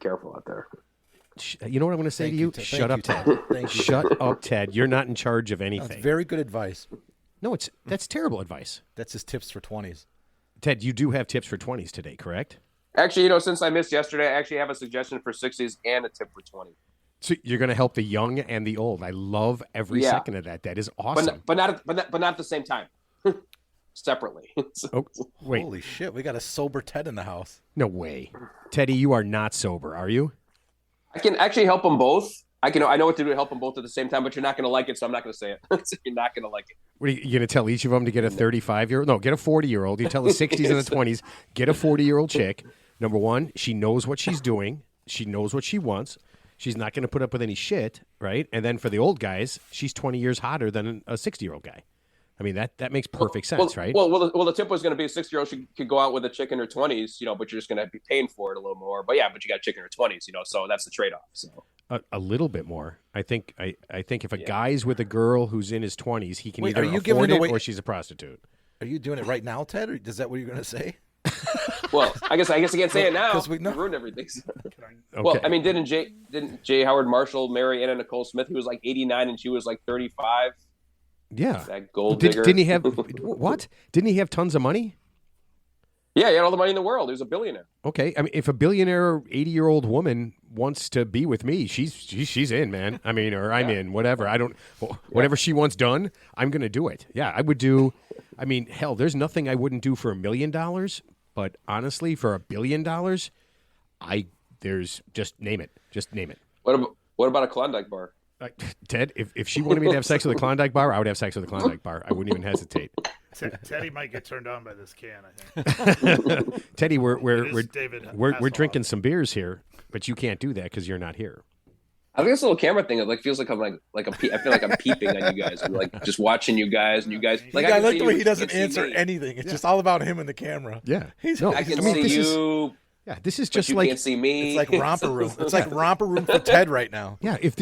careful out there. You know what I'm going to say to you? Shut up, Ted. Shut up, Ted. You're not in charge of anything. That's very good advice. No, that's terrible advice. That's his tips for 20s. Ted, you do have tips for 20s today, correct? Actually, since I missed yesterday, I actually have a suggestion for 60s and a tip for 20. So you're going to help the young and the old. I love every second of that. That is awesome. But not at the same time. Separately. Wait. Holy shit, we got a sober Ted in the house. No way. Teddy, you are not sober, are you? I can actually help them both. I know what to do to help them both at the same time, but you're not going to like it, so I'm not going to say it. You're not going to like it. What are you going to tell each of them to get a 35-year-old? No, get a 40-year-old. You tell the 60s and the 20s, get a 40-year-old chick. Number one, she knows what she's doing. She knows what she wants. She's not going to put up with any shit, right? And then for the old guys, she's 20 years hotter than a 60-year-old guy. I mean, that makes perfect sense, right? Well, the tip was going to be a 60-year-old could go out with a chick in her 20s, but you're just going to be paying for it a little more. But you got a chick in her 20s, so that's the trade-off. So a little bit more. I think if a guy's with a girl who's in his 20s, he can either afford it or she's a prostitute. Are you doing it right now, Ted? Or is that what you're going to say? Well, I guess I can't say it now because we ruined everything. Okay. Well, I mean, didn't J. Howard Marshall marry Anna Nicole Smith? He was like 89 and she was like 35. Yeah, that gold digger. Didn't he have what? Didn't he have tons of money? Yeah, he had all the money in the world. He was a billionaire. Okay, I mean, if a billionaire 80-year-old woman wants to be with me, she's in, man. I mean, or I'm in, whatever. Whatever she wants done, I'm gonna do it. Yeah, I would do. I mean, hell, there's nothing I wouldn't do for $1 million. But honestly, for $1 billion, there's just name it. Just name it. What about a Klondike bar? Ted, if she wanted me to have sex with a Klondike bar, I would have sex with a Klondike bar. I wouldn't even hesitate. Teddy might get turned on by this can, I think. Teddy, we're drinking some beers here, but you can't do that because you're not here. I think this little camera thing, it feels like I'm I feel like I'm peeping on you guys. I'm like just watching you guys, and you guys. Like I like the way he doesn't answer anything. It's just all about him and the camera. Yeah, I can see you. Yeah, this is just you like can't see me. It's like romper room. It's like romper room for Ted right now. Yeah, if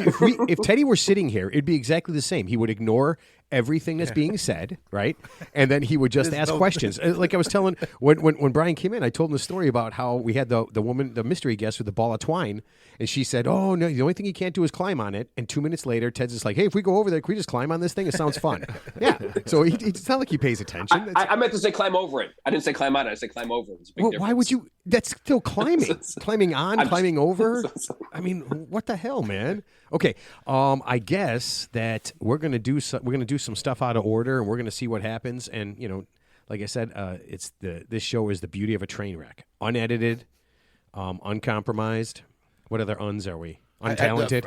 Teddy were sitting here, it'd be exactly the same. He would ignore everything that's being said, right? And then he would just ask questions. Like I was telling when Brian came in, I told him the story about how we had the woman, the mystery guest with the ball of twine, and she said, "Oh no, the only thing you can't do is climb on it." And 2 minutes later, Ted's just like, "Hey, if we go over there, can we just climb on this thing? It sounds fun." Yeah. So it's not like he pays attention. I meant to say climb over it. I didn't say climb on it. I said climb over it. It's a big difference. Why would you? That's still climbing. Climbing on, climbing over. I mean, what the hell, man? Okay, I guess that we're gonna do some stuff out of order, and we're gonna see what happens. And like I said, this show is the beauty of a train wreck, unedited, uncompromised. What other uns are we? Untalented.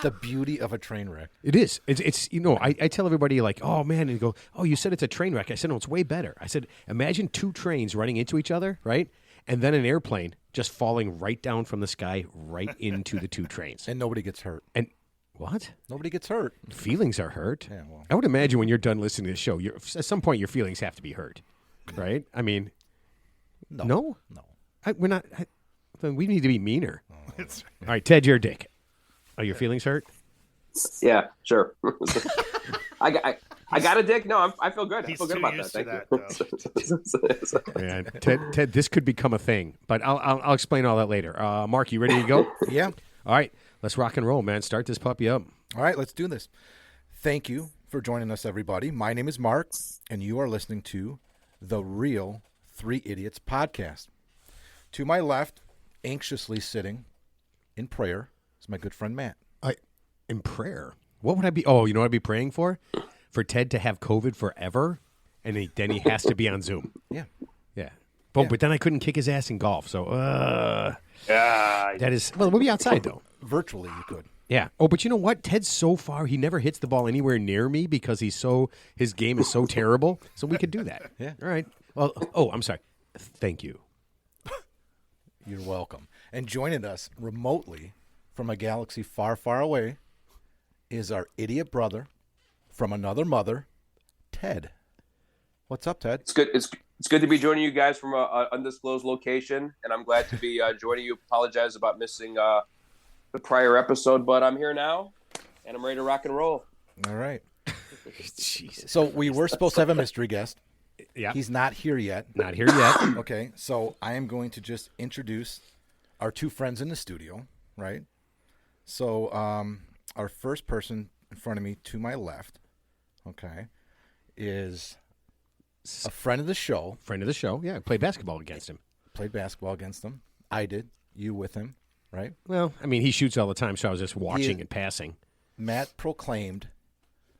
The beauty of a train wreck. It is. It's I tell everybody like, oh man, and they go, oh, you said it's a train wreck. I said, no, it's way better. I said, imagine two trains running into each other, right? And then an airplane just falling right down from the sky right into the two trains. And nobody gets hurt. And what? Nobody gets hurt. Feelings are hurt. Yeah, well. I would imagine when you're done listening to the show, at some point your feelings have to be hurt, right? I mean, no. We're not. We need to be meaner. All right, Ted, you're a dick. Are your feelings hurt? Yeah, sure. I got a dick. No, I feel good. I feel good about that. Thank you. Man, Ted, this could become a thing, but I'll explain all that later. Mark, you ready to go? Yeah. All right, let's rock and roll, man. Start this puppy up. All right, let's do this. Thank you for joining us, everybody. My name is Mark, and you are listening to the Real Three Idiots podcast. To my left, anxiously sitting in prayer, is my good friend Matt. In prayer? What would I be? Oh, you know what I'd be praying for? For Ted to have COVID forever, and then he has to be on Zoom. Yeah. But then I couldn't kick his ass in golf, so that is... Well, we'll be outside, though. Virtually, you could. Yeah. Oh, but you know what? Ted's so far, he never hits the ball anywhere near me because his game is so terrible, so we could do that. Yeah. All right. Well, I'm sorry. Thank you. You're welcome. And joining us remotely from a galaxy far, far away is our idiot brother from another mother, Ted. What's up, Ted? It's good. It's good to be joining you guys from an undisclosed location, and I'm glad to be joining you. Apologize about missing the prior episode, but I'm here now, and I'm ready to rock and roll. All right. Jesus. So we were supposed to have a mystery guest. Yeah. He's not here yet. Not here yet. Okay, so I am going to just introduce our two friends in the studio, right? So our first person in front of me to my left, okay, is a friend of the show. Friend of the show. Yeah, I played basketball against him. Played basketball against him. I did. You with him, right? Well, I mean, he shoots all the time, so I was just watching and passing. Matt proclaimed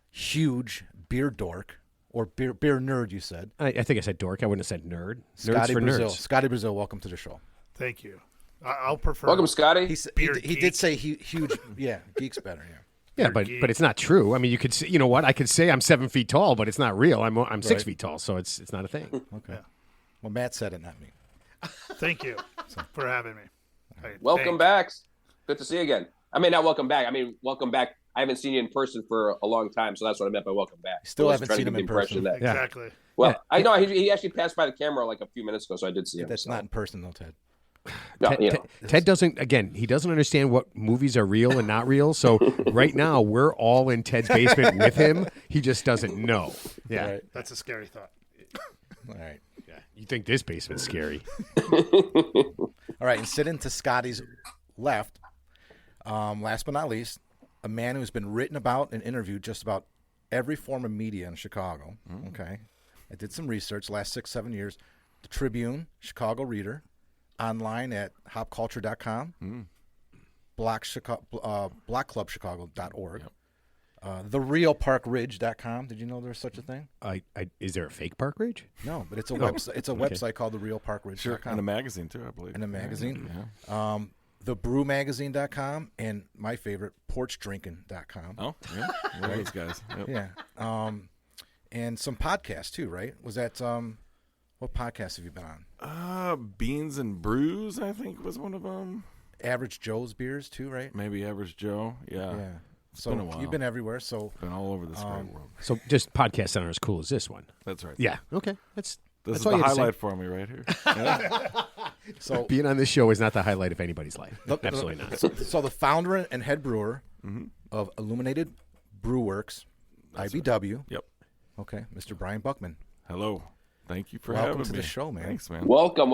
huge beer dork, or beer nerd, you said. I think I said dork. I wouldn't have said nerd. Nerds Scotty for Brazil. nerds. Scotty Brazil, welcome to the show. Thank you. I'll prefer. Welcome, Scotty. He did say huge. Yeah, geek's better. Yeah. Yeah, but it's not true. I mean, you could say, you know what? I could say I'm 7 feet tall, but it's not real. I'm 6 feet tall, so it's not a thing. Okay. Yeah. Well, Matt said it, not me. Thank you for having me. Welcome back. Good to see you again. I mean, not welcome back. I mean, welcome back. I haven't seen you in person for a long time, so that's what I meant by welcome back. Still I was haven't trying to seen give him the in impression person. that- Exactly. Well, Yeah. I know he actually passed by the camera like a few minutes ago, so I did see him. That's so. not in person, though, Ted. No, Ted doesn't, again, he doesn't understand what movies are real and not real. So right now, we're all in Ted's basement with him. He just doesn't know. Yeah. All right. That's a scary thought. All right. Yeah. You think this basement's scary. All right. And sitting to Scotty's left, last but not least, a man who's been written about and interviewed just about every form of media in Chicago. Okay. I did some research last 6-7 years. The Tribune, Chicago Reader, online at hopculture.com, blockclubchicago.org, therealparkridge.com. Did you know there's such a thing? Is there a fake Park Ridge? No, but it's a website. It's a website called therealparkridge.com. Sure, and a magazine too, I believe. And a magazine. Yeah. Thebrewmagazine.com, and my favorite, porchdrinking.com. Oh, yeah. One of those guys. Yep. Yeah. And some podcasts too, right? Was that what podcast have you been on? Beans and Brews, I think, was one of them. Average Joe's Beers too, right? Maybe Average Joe. Yeah. Yeah. So been a while. you've been everywhere. So Been all over this great world. So just podcasts aren't as cool as this one. That's right. Yeah. Okay. That's This is all the you had to say. highlight for me right here. Yeah. so Being on this show is not the highlight of anybody's life. Absolutely not. So the founder and head brewer of Illuminated Brewworks, IBW. Yep. Okay, Mr. Brian Buckman. Hello. Thank you for Welcome having to me. the show, man. Thanks, man. Welcome.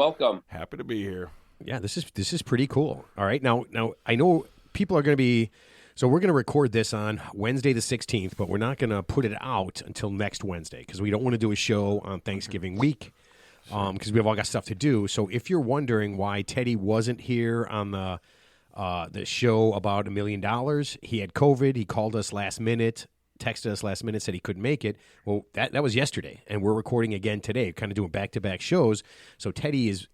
Happy to be here. Yeah, this is pretty cool. All right, now I know people are going to be, so we're going to record this on Wednesday the 16th, but we're not going to put it out until next Wednesday because we don't want to do a show on Thanksgiving week because we've all got stuff to do. So if you're wondering why Teddy wasn't here on the show about $1 million, he had COVID. He called us last minute. Texted us last minute, said he couldn't make it. Well, that was yesterday, and we're recording again today, kind of doing back-to-back shows. So Teddy is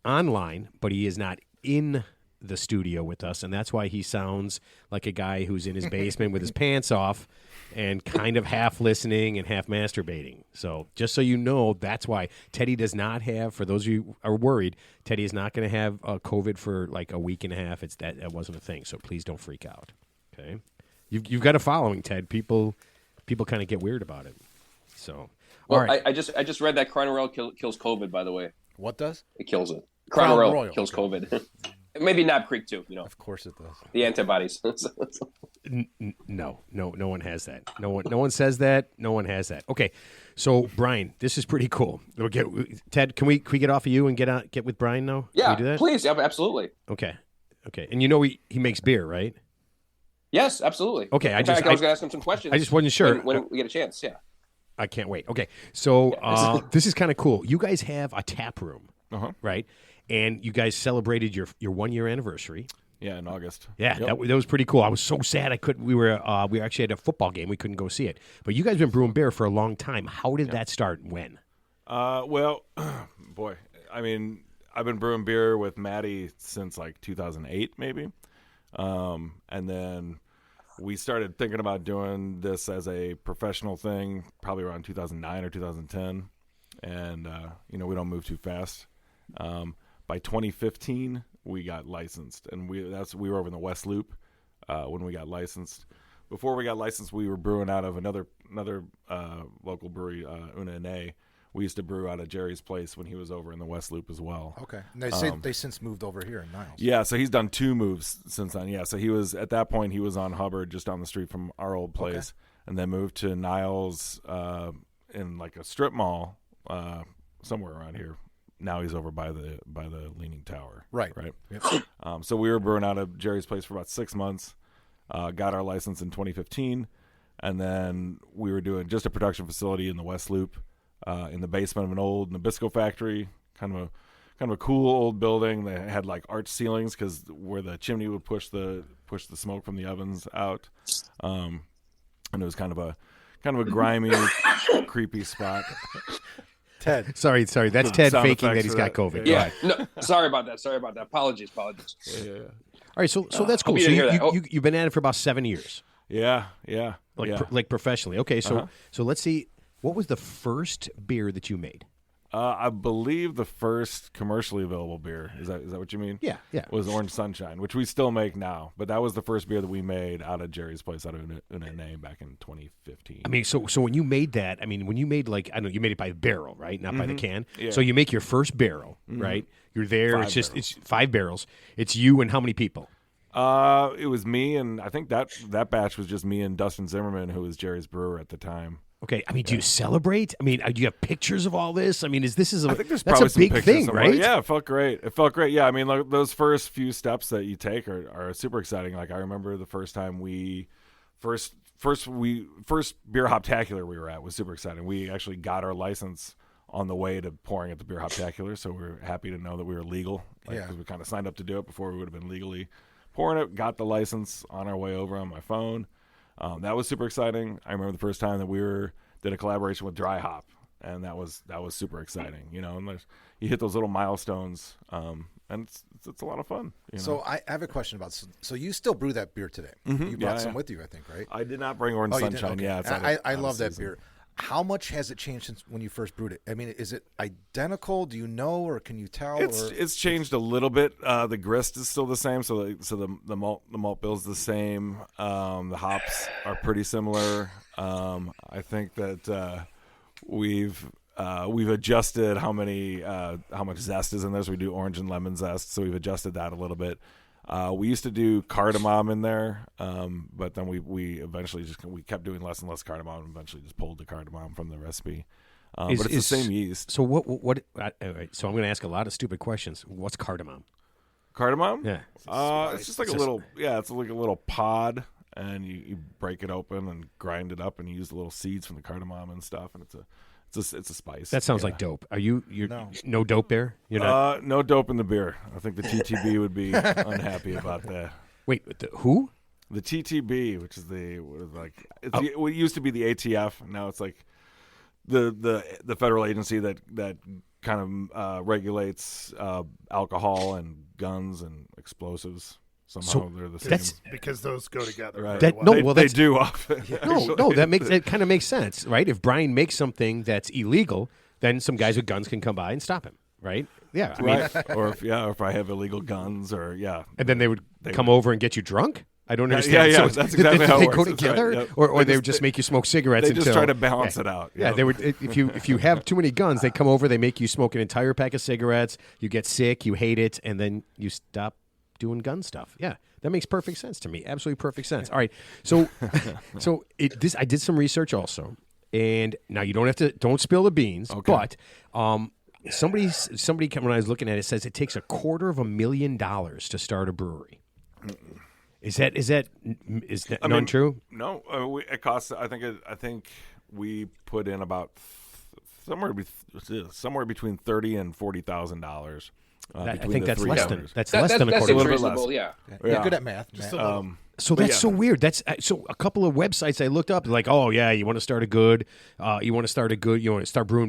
online, but he is not in the studio with us, and that's why he sounds like a guy who's in his basement with his pants off and kind of half listening and half masturbating. So just so you know, that's why Teddy does not have, for those of you who are worried, Teddy is not going to have COVID for like a week and a half. That wasn't a thing, so please don't freak out, okay? You've got a following, Ted. People kind of get weird about it. So, Well, all right. I just read that Crown Royal kills COVID. By the way, What does? it kills it. Crown Crown Royal Royal, kills okay. COVID. Maybe Knob Creek too. You know, Of course it does. the antibodies. No one has that. No one says that. No one has that. Okay, so Brian, this is pretty cool. Ted, can we get off of you and get with Brian now? Can Yeah, we do that? please. Yeah, absolutely. Okay, and you know he makes beer, right? Yes, absolutely. Okay, I In fact, just- I was going to ask him some questions. I just wasn't sure. when we get a chance. Yeah. I can't wait. Okay, so this is kind of cool. You guys have a tap room, right? And you guys celebrated your 1 year anniversary. Yeah, in August. Yeah, Yep. that was pretty cool. I was so sad I couldn't. We were actually at a football game. We couldn't go see it. But you guys been brewing beer for a long time. How did that start? When? Well, boy, I mean, I've been brewing beer with Maddie since like 2008, maybe. And then we started thinking about doing this as a professional thing probably around 2009 or 2010. And, we don't move too fast. By 2015, we got licensed, and we were over in the West Loop when we got licensed. Before we got licensed, we were brewing out of another local brewery, Una Ine. We used to brew out of Jerry's place when he was over in the West Loop as well. Okay. And they say they since moved over here in Niles. Yeah, so he's done 2 moves since then. Yeah, so he was at that point he was on Hubbard, just down the street from our old place, and then moved to Niles in like a strip mall somewhere around here. Now he's over by the Leaning Tower. Right. Yep. So we were brewing out of Jerry's place for about 6 months. Got our license in 2015, and then we were doing just a production facility in the West Loop, in the basement of an old Nabisco factory. Kind of a cool old building that had like arch ceilings because where the chimney would push the smoke from the ovens out, and it was kind of a grimy, creepy spot. Ted. Sorry. That's Ted faking that he's got COVID. Yeah. No, sorry about that. Apologies. Yeah. All right. So that's cool. you So didn't hear that. you've been at it for about 7 years. Yeah. Like professionally. Okay. So let's see. What was the first beer that you made? I believe the first commercially available beer, is that what you mean? Yeah. Was Orange Sunshine, which we still make now. But that was the first beer that we made out of Jerry's place, out of Una back in 2015. I mean, so when you made that, when you made you made it by barrel, right? Not by the can. Yeah. So you make your first barrel, right? You're there. It's 5 barrels. It's you and how many people? It was me, and I think that batch was just me and Dustin Zimmerman, who was Jerry's brewer at the time. Okay, do you celebrate? Do you have pictures of all this? I think there's that's probably a some big pictures thing, somewhere. right? Yeah, it felt great. Yeah, like, those first few steps that you take are super exciting. Like, I remember the first time first beer hoptacular we were at was super exciting. We actually got our license on the way to pouring at the beer hoptacular, so we were happy to know that we were legal. Because we kind of signed up to do it before we would have been legally pouring it. Got the license on our way over on my phone. That was super exciting. I remember the first time that we did a collaboration with Dry Hop, and that was super exciting. And you hit those little milestones, and it's a lot of fun. So I have a question about. So you still brew that beer today? You brought some with you, I think, right? I did not bring Orange Sunshine. Okay. Yeah, I love that beer. How much has it changed since when you first brewed it? Is it identical? Do you know, or can you tell? It's changed a little bit. The grist is still the same, so the malt bill is the same. The hops are pretty similar. I think that we've adjusted how much zest is in there. So we do orange and lemon zest, so we've adjusted that a little bit. We used to do cardamom in there, but then we eventually we kept doing less and less cardamom, and eventually just pulled the cardamom from the recipe. But it's the same yeast. So what? All right, so I'm going to ask a lot of stupid questions. What's cardamom? Cardamom? Yeah. It's just like a little. Yeah, it's like a little pod, and you break it open and grind it up, and you use the little seeds from the cardamom and stuff, and it's a spice. That sounds like dope. Are you're no dope there? You're not. No dope in the beer. I think the TTB would be unhappy about that. Wait, who? The TTB, which is it used to be the ATF. Now it's like the federal agency that kind of regulates alcohol and guns and explosives. Somehow they're the same. Because those go together. Right. They do often. No, that kind of makes sense, right? If Brian makes something that's illegal, then some guys with guns can come by and stop him, right? Yeah, or if I have illegal guns, and then they would come over and get you drunk. I don't understand. Yeah, that's exactly how it works. They go together, right. or they would just make you smoke cigarettes. They just try to balance it out. Yeah, they would. If you have too many guns, they come over, they make you smoke an entire pack of cigarettes. You get sick, you hate it, and then you stop doing gun stuff. Yeah, that makes perfect sense to me. Absolutely perfect sense. All right, so I did some research also, and now you don't spill the beans. Okay. But somebody when I was looking at it says it takes $250,000 to start a brewery. Is that not true? No, it costs. I think we put in about somewhere between $30,000 and $40,000. I think that's less than that's less than a quarter. A little bit less. Yeah. You're good at math. So that's so weird. That's so a couple of websites I looked up like, oh yeah, you want to start brewing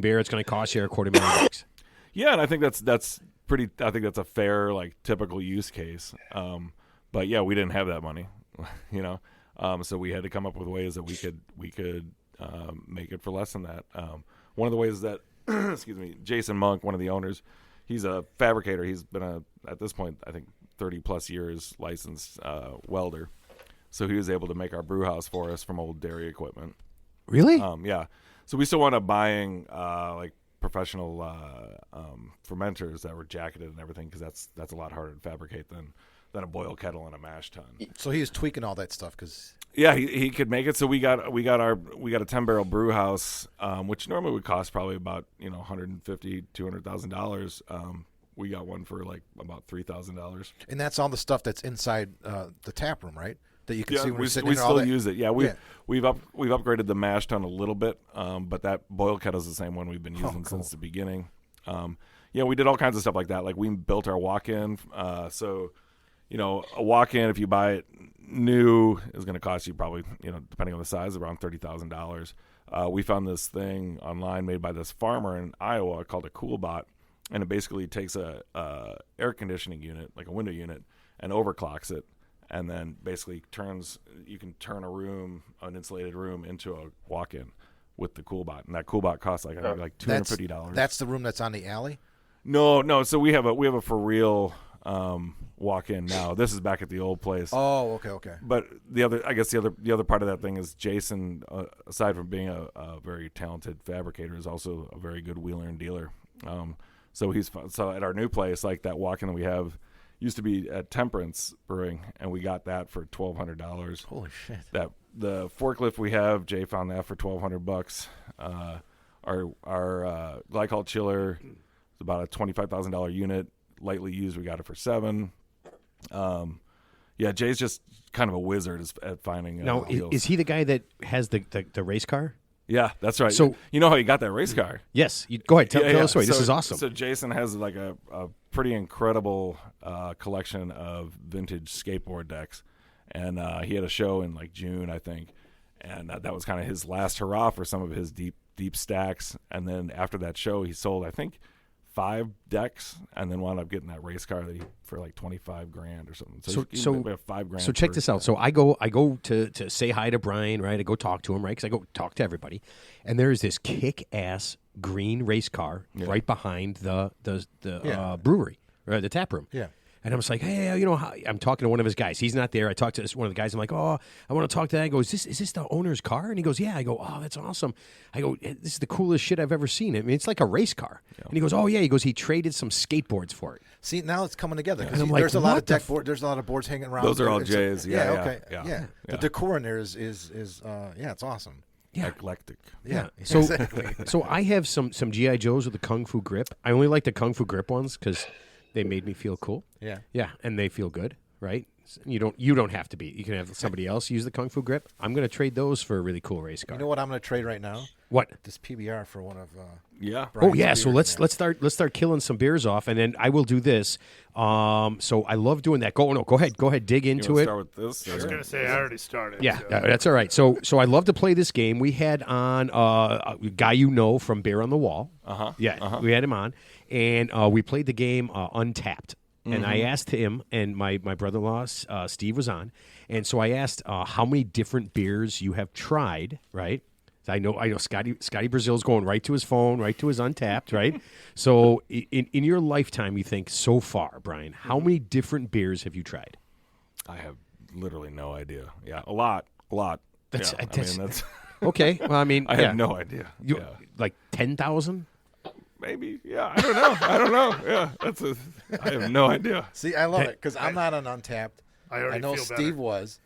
beer, it's going to cost you $250,000. Yeah, and I think that's pretty. I think that's a fair typical use case. But yeah, we didn't have that money, so we had to come up with ways that we could make it for less than that. One of the ways that excuse me, Jason Monk, one of the owners, he's a fabricator. He's been at this point, I think 30 plus years licensed welder. So he was able to make our brew house for us from old dairy equipment. Really? Yeah. So we still wound up buying professional fermenters that were jacketed and everything, because that's a lot harder to fabricate than a boil kettle and a mash tun. So he was tweaking all that stuff because Yeah, he could make it. So we got a 10-barrel brew house, which normally would cost probably about $150,000-$200,000. We got one for like about $3,000. And that's all the stuff that's inside the tap room, right? That you can see when we you're sitting we there, all still that- use it. Yeah, we've upgraded the mash tun a little bit, but that boil kettle is the same one we've been using since the beginning. We did all kinds of stuff like that. Like we built our walk-in. So, a walk-in, if you buy it new, is going to cost you probably, depending on the size, around $30,000. We found this thing online made by this farmer in Iowa called a CoolBot, and it basically takes a air conditioning unit, like a window unit, and overclocks it, and then basically you can turn an insulated room into a walk-in with the CoolBot, and that CoolBot costs like $250. That's the room that's on the alley? No. So we have a for real walk-in now. This is back at the old place. Oh, okay. But the other part of that thing is Jason, aside from being a very talented fabricator, is also a very good wheeler and dealer. So at our new place, like that walk-in that we have used to be at Temperance Brewing, and we got that for $1,200. Holy shit! The forklift we have, Jay found that for $1,200. Our glycol chiller is about a $25,000 unit. Lightly used, we got it for $7,000. Jay's just kind of a wizard at finding. Now, deals. is he the guy that has the race car? Yeah, that's right. So you know how he got that race car? Yes. Go ahead. Tell us the story. This is awesome. So Jason has like a pretty incredible collection of vintage skateboard decks, and he had a show in like June, I think, and that was kind of his last hurrah for some of his deep stacks. And then after that show, he sold, I think, 5 decks, and then wound up getting that race car for like $25,000 or something. So we have $5,000. So check this out. So I go to say hi to Brian, right? I go talk to him, right? Because I go talk to everybody, and there is this kick-ass green race car right behind the brewery, or the tap room. Yeah. And I was like, hey, I'm talking to one of his guys. He's not there. I talked to one of the guys. I'm like, oh, I want to talk to that. I go, is this the owner's car? And he goes, yeah. I go, oh, that's awesome. I go, this is the coolest shit I've ever seen. I mean, it's like a race car. Yeah. And he goes, oh, yeah. He goes, he traded some skateboards for it. See, now it's coming together. And I'm like, there's a lot of deck board. There's a lot of boards hanging around. Those are all Jay's. Okay. Yeah. The decor in there is it's awesome. Yeah. Eclectic. Yeah. So, exactly. so I have some GI Joes with the Kung Fu grip. I only like the Kung Fu grip ones because they made me feel cool. Yeah. Yeah, and they feel good, right? You don't have to be. You can have somebody else use the Kung Fu grip. I'm going to trade those for a really cool race car. You know what I'm going to trade right now? What? This PBR for one of Yeah. Brian's Oh yeah, so beers, let's start killing some beers off, and then I will do this. So I love doing that. Go ahead, dig into it. Start with this. I was going to say I already started. Yeah, so. that's all right. So I love to play this game. We had on a guy from Beer on the Wall. We had him on, and we played the game Untapp'd. And I asked him, and my brother-in-law Steve was on, and so I asked how many different beers you have tried, right? I know Scotty Brazil's going right to his phone, right to his Untapp'd, right? So in your lifetime, you think so far, Brian, how many different beers have you tried? I have literally no idea. Yeah, a lot. That's that's okay. Well, I mean, I have no idea. Like 10,000. Maybe. Yeah, I don't know. Yeah, I have no idea. See, I love it because I'm not on Untapped. I know feel Steve better. was,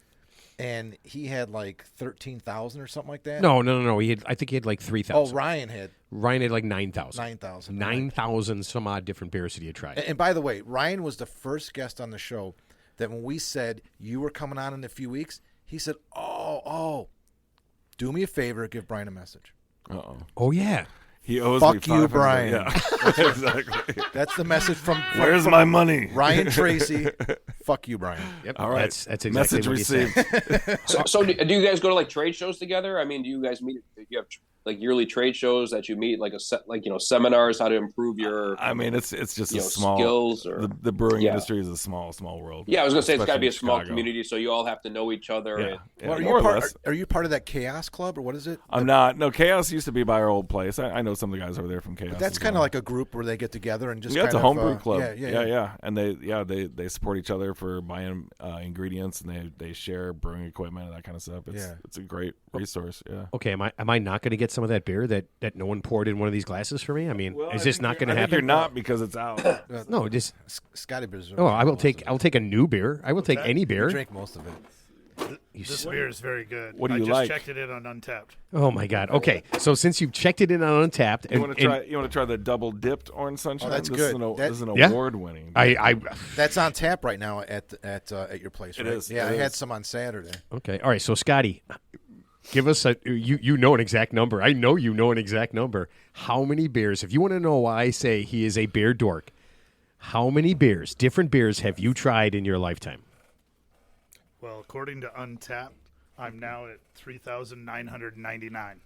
and he had like 13,000 or something like that. No. I think he had like 3,000. Oh, Ryan had like 9,000. 9,000. 9,000 some odd different beers that he had tried. And by the way, Ryan was the first guest on the show that when we said you were coming on in a few weeks, he said, "Oh, do me a favor, give Brian a message." Uh-oh. Oh yeah. He owes Fuck me you, $500. Brian. Yeah, exactly. That's the message from Where's my money? Ryan Tracy. Fuck you, Brian. Yep. All right. That's exactly Message what he said. received. So do you guys go to like trade shows together? I mean, do you guys meet? You have like yearly trade shows that you meet, like seminars, how to improve your. I mean, it's just a small skills or the brewing industry is a small world. Yeah, I was gonna say it's got to be a especially small in Chicago. community, so you all have to know each other. Yeah. Yeah, Well, more or less. are you part of that Chaos Club or what is it? I'm not. No, Chaos used to be by our old place. I know some of the guys over there from Chaos. But that's as kind of well. like a group where they get together and just it's kind a of, homebrew club. Yeah. And they support each other for buying ingredients, and they share brewing equipment and that kind of stuff. It's a great resource. Yeah. Okay, am I not going to get some of that beer that no one poured in one of these glasses for me? I mean, is this not going to I think happen? you're not because it's out. No, just Scotty Brazil. I'll take a new beer. I will take any beer. Drink most of it. This beer is very good. What do you I like? just checked it in on Untapped. Oh my God. Okay, so since you've checked it in on Untapped, You want to try the double dipped orange sunshine? that's this good. This is an Yeah. award winning. I That's on tap right now at your place, It right? is. Yeah, It I had is. some on Saturday. okay. All right. So Scotty, give us you know an exact number. I know you know an exact number. How many beers? If you want to know why I say he is a beer dork, how many beers, different beers, have you tried in your lifetime? Well, according to Untapped, I'm now at 3,999.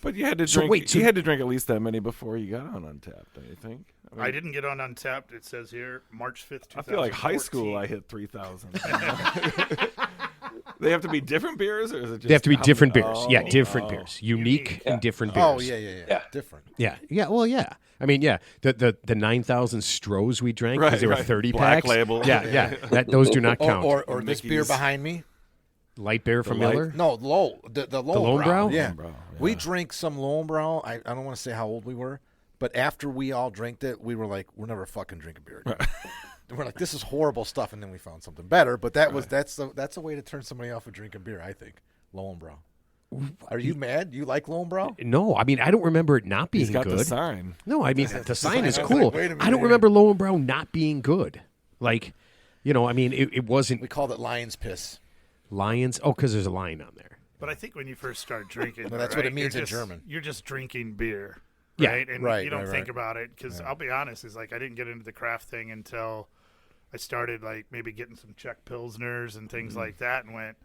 But you had to So drink. wait, so- you had to drink at least that many before you got on Untapped, don't you think? I didn't get on Untapped. It says here March 5th, 2014. I feel like high school I hit 3,000. They have to be different beers, or is it just They have to be how different many- beers. Oh, Yeah, different oh. beers. Unique and different beers. Oh, yeah. Different. Yeah. Well, yeah. I mean, yeah. The 9,000 Strohs we drank because Right, they were right. 30 Black packs. label. Yeah. Those do not count. Or this beer Mickey's. behind me. Light beer from light- Miller. No, the Lone Brow? Yeah. Lone Brow, yeah. We drink some Lone Brow. I don't want to say how old we were, but after we all drank it, we were like, we're never fucking drinking beer again. And we're like, this is horrible stuff, and then we found something better. But that's a way to turn somebody off of drinking beer, I think. Lone Brow. Are you mad? You like Lone Brow? No, I mean, I don't remember it not being He's got good. the sign. No, I mean, the sign is I was cool. like, wait a minute I don't here. remember Lowen Brown not being good. Like, I mean, it wasn't We called it Lion's Piss. Lions. Oh, because there's a lion on there. But I think when you first start drinking, Well, that's what it you're means in just- German. You're just drinking beer, Yeah, right? And right, you don't right, think right. about it because I'll be honest, is like I didn't get into the craft thing until I started like maybe getting some Czech Pilsners and things like that, and went,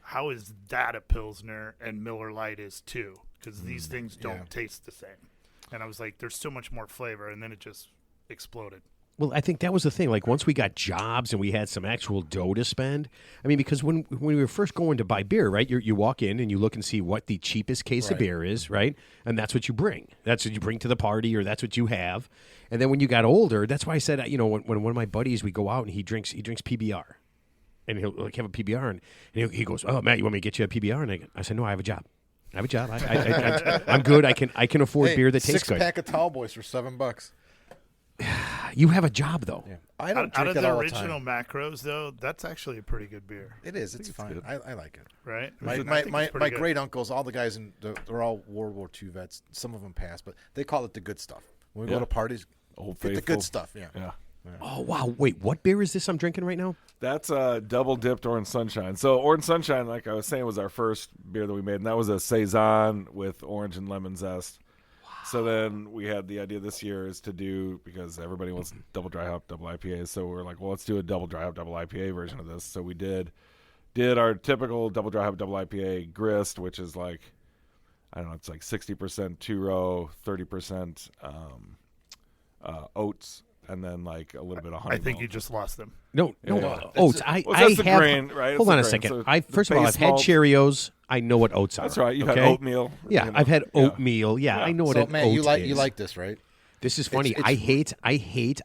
how is that a Pilsner and Miller Lite is too? Because these things don't taste the same. And I was like, there's so much more flavor, and then it just exploded. Well, I think that was the thing. Like, once we got jobs and we had some actual dough to spend, I mean, because when we were first going to buy beer, right, you walk in and you look and see what the cheapest case of beer is, right? And that's what you bring. That's what you bring to the party, or that's what you have. And then when you got older, that's why I said, when one of my buddies, we go out and he drinks PBR. And he'll like have a PBR, and he goes, "Oh, Matt, you want me to get you a PBR?" And I said, "No, I have a job. I have a job. I'm good. I can afford beer that tastes good." 6-pack of Tall Boys for $7. You have a job though. Yeah. I don't Out drink of it the all original the time. macros, though, that's actually a pretty good beer, It is. It's fine. I like it. right? My I think my, it's pretty my good. great uncles, all the guys they're all World War II vets. Some of them passed, but they call it the good stuff. When we go Yeah. to parties, Old get the Faithful. good stuff. Yeah. Yeah. Oh wow! Wait, what beer is this I'm drinking right now? That's a double dipped orange sunshine. So orange sunshine, like I was saying, was our first beer that we made, and that was a saison with orange and lemon zest. Wow. So then we had the idea this year is to do, because everybody wants double dry hop, double IPAs. So we're like, well, let's do a double dry hop, double IPA version of this. So we did our typical double dry hop, double IPA grist, which is like, I don't know, it's like 60% two-row, 30% oats, and then like a little bit of honey. I think you just lost them. No, Yeah. oats. Well, I that's the have. grain, right? Hold It's on the a grain. second. So First the of all, base I've had malt- Cheerios. I know what oats are. That's right. You've okay? had oatmeal. Yeah, you know. I've had Yeah. oatmeal. Yeah, I know what So an Matt, oat you is. like this, right? This is funny. It's- I hate